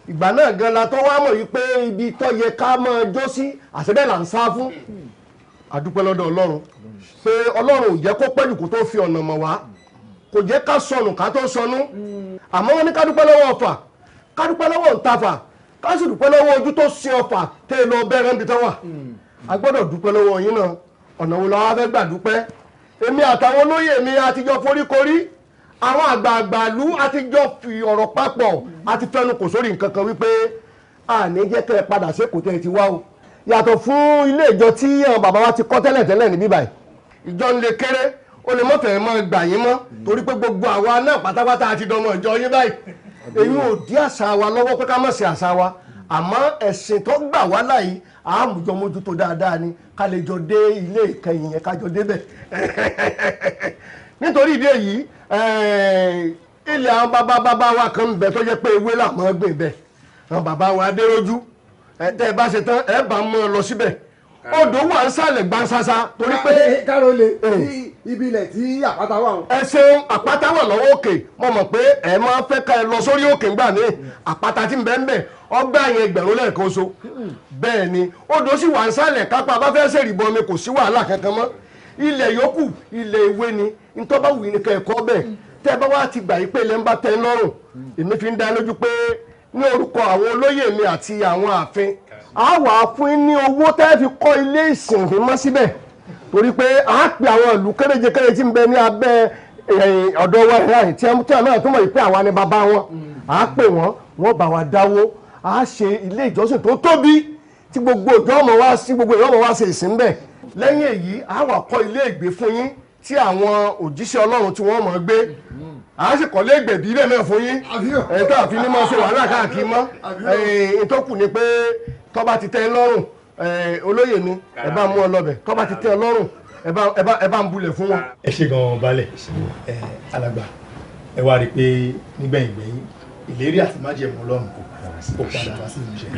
Ìgbà náà gan la tó wá mọ̀ yìí pé ibi tó yẹ ká máa jó sí àṣẹ́bẹ̀ là ń sá fún. Adúpẹ́ lọ́dọ̀ Ọlọ́run pé Ọlọ́run ò jẹ́ kó pẹ́jù kó tó fi ọ̀nà mọ̀ wá, kò jẹ́ ká sọnù ká tó sọnù. Àmọ́ wọn ní ká dúpẹ́ lọ́wọ́ ọ̀fà, ká dúpẹ́ lọ́wọ́ ǹtafà, ká sì dúpẹ́ lọ́wọ́ ojú tó sin ọ̀fà tẹ́ lọ bẹ́ẹ̀rẹ̀ níbi tó wà. A gbọ́dọ̀ dúpẹ́ lọ́wọ́ yín náà. Ọ̀nà wo la wá fẹ́ gbà dúpẹ́? Èmi àtàwọn olóyè mi àtijọ́ foríkorí, àwọn àgbààgbà ìlú àtijọ́ fi ọ̀rọ̀ papọ̀ àti fẹnu kò sórí nǹkan kan wípé àní jẹ́ kẹ́ ẹ padà sí èkó tẹ́ ẹ ti wá o. Yàtọ̀ fún ilé ìjọ tí àwọn bàbá wa ti kọ́ tẹ́lẹ̀ níbí báyìí, ìjọ ń lè kéré, ó lè mọ̀fẹ́ mọ́ gbà yín mọ́ torí pé gbogbo àwa náà pátápátá àti dọmọ ìjọ yín báyìí. Èyí ò dí àṣà wa lọ́wọ́ pé ká má ṣe àṣà wa, àmọ́ ẹ̀sìn tó gbà wá láyìí àmùjọ mójútó dáadáa ni ká lè jọ dé ilé ìkẹyìn yẹn ká jọ débẹ̀. Nítorí ìdí èyí ilẹ̀ àwọn bàbá wa kan ń bẹ tó jẹ́ pé ewé làwọn gbìn bẹ̀, àwọn bàbá wa Adérójú tẹ́ ẹ bá ṣe tán ẹ bá mọ́ ọ lọ síbẹ̀. Odò wà ń sàlẹ̀ gbansasa torí pé Kárólé ibi ilẹ̀ tí àpáta wà wọn. Ẹ ṣeun, àpáta wà lọ́wọ́ òkè, mo mọ̀ pé ẹ máa fẹ́ ká ẹ lọ sórí òkè ńgbà ní àpáta tí ń bẹ ń bẹ ọgbà yẹn ẹgbẹ̀rún lẹ́ẹ̀kan oṣù. Bẹ́ẹ̀ ni odò sì wà ń sàlẹ̀ kápá bá fẹ́ ṣèrìbọn mi kò sí wàhálà kankan mọ́. Ilẹ̀ yòókù ilẹ̀ ewé ni ntọ́ bá wù ní ká ẹ̀kọ́ bẹ́ẹ̀ tẹ́ bá wá ti gbà yí pé ilẹ̀ ń bá tẹ́ lọ́rùn. Èmi fi ń dá lójú pé ní orúkọ àwọn olóyè mi àti àwọn ààfin a wà fún ní owó tẹ́ fi kọ́ ilé ìsìn mímọ́ síbẹ̀ torí pé a pè àwọn ìlú kéréje tí ń bẹ ní abẹ́ ọ̀dọ̀ wa ìhàyìn tí wọ́n náà tó mọ̀ pé àwa ni bàbá wọn. A pè wọ́n bá wa dáwó, a ṣe ilé ìjọsìn tó tóbi tí gbogbo ìjọ ọmọ wa sí gbogbo ìjọ ọmọ wa ṣe ìsìn bẹ̀. Lẹ́yìn èyí a wà kọ́ ilé ìgbé fún yín tí àwọn òjíṣẹ́ Ọlọ́run tí wọ́n mọ̀ gbé. A sì kọ́ lé ìgbẹ̀bí ilé náà fún yín tó àfi ní mọ́ ṣe wàhálà káàkiri mọ́. Ìtọ́kù ni pé tó bá ti tẹ́ lọ́rùn olóyè mi ẹ bá mú ọ lọ́bẹ̀, tó bá ti tẹ́ lọ́rùn ẹ bá ń bulẹ̀ fún wọn. Ẹ ṣe gan-an balẹ̀ alàgbà, ẹ wá rí i pé nígbẹ̀yìngbẹ̀yìn ìlérí àti májẹ̀mú Ọlọ́run kò padà wá sí ìmúṣẹ.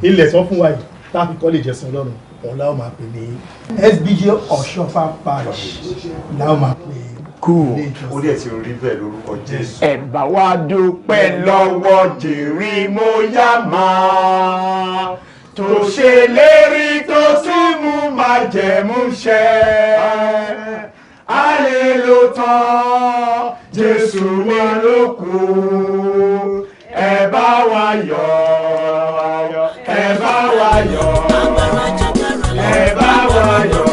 Ilẹ̀ sọ fún wa yìí táàfin kọ́ lè jẹ́sìn Ọlọ́run òun láwọn máa pè ní SBJ Ọ̀ṣọ́fà Parish láwọn máa pè ó dẹ̀ ti rí bẹ́ẹ̀ lórúkọ Jésù. Ẹ bá wa dúpẹ́ lọ́wọ́ Jèrímóyámà tó ṣèlérí tó sì mú májẹ̀mú ṣẹ. Hallelujah. Jésù wa ló kù, ẹ bá wa yọ̀, ẹ bá wa yọ̀, ẹ bá wa yọ̀,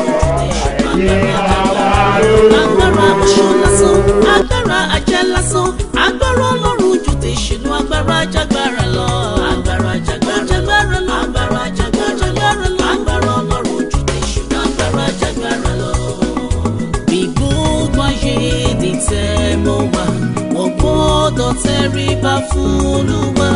ẹ̀yin bàbá ló kù. Agbára oṣù lásán, agbára ajẹ́ lásán, agbára Ọlọ́run ju tèṣù lọ, agbára jágbára lọ. Agbára jágbára lọ, agbára jágbára lọ, agbára Ọlọ́run ju tèṣù lọ, agbára jágbára lọ. Bí gbogbo ayé ní tẹ́ mọ́ wá, wọ́n gbọ́dọ̀ tẹríba fún Olúwa.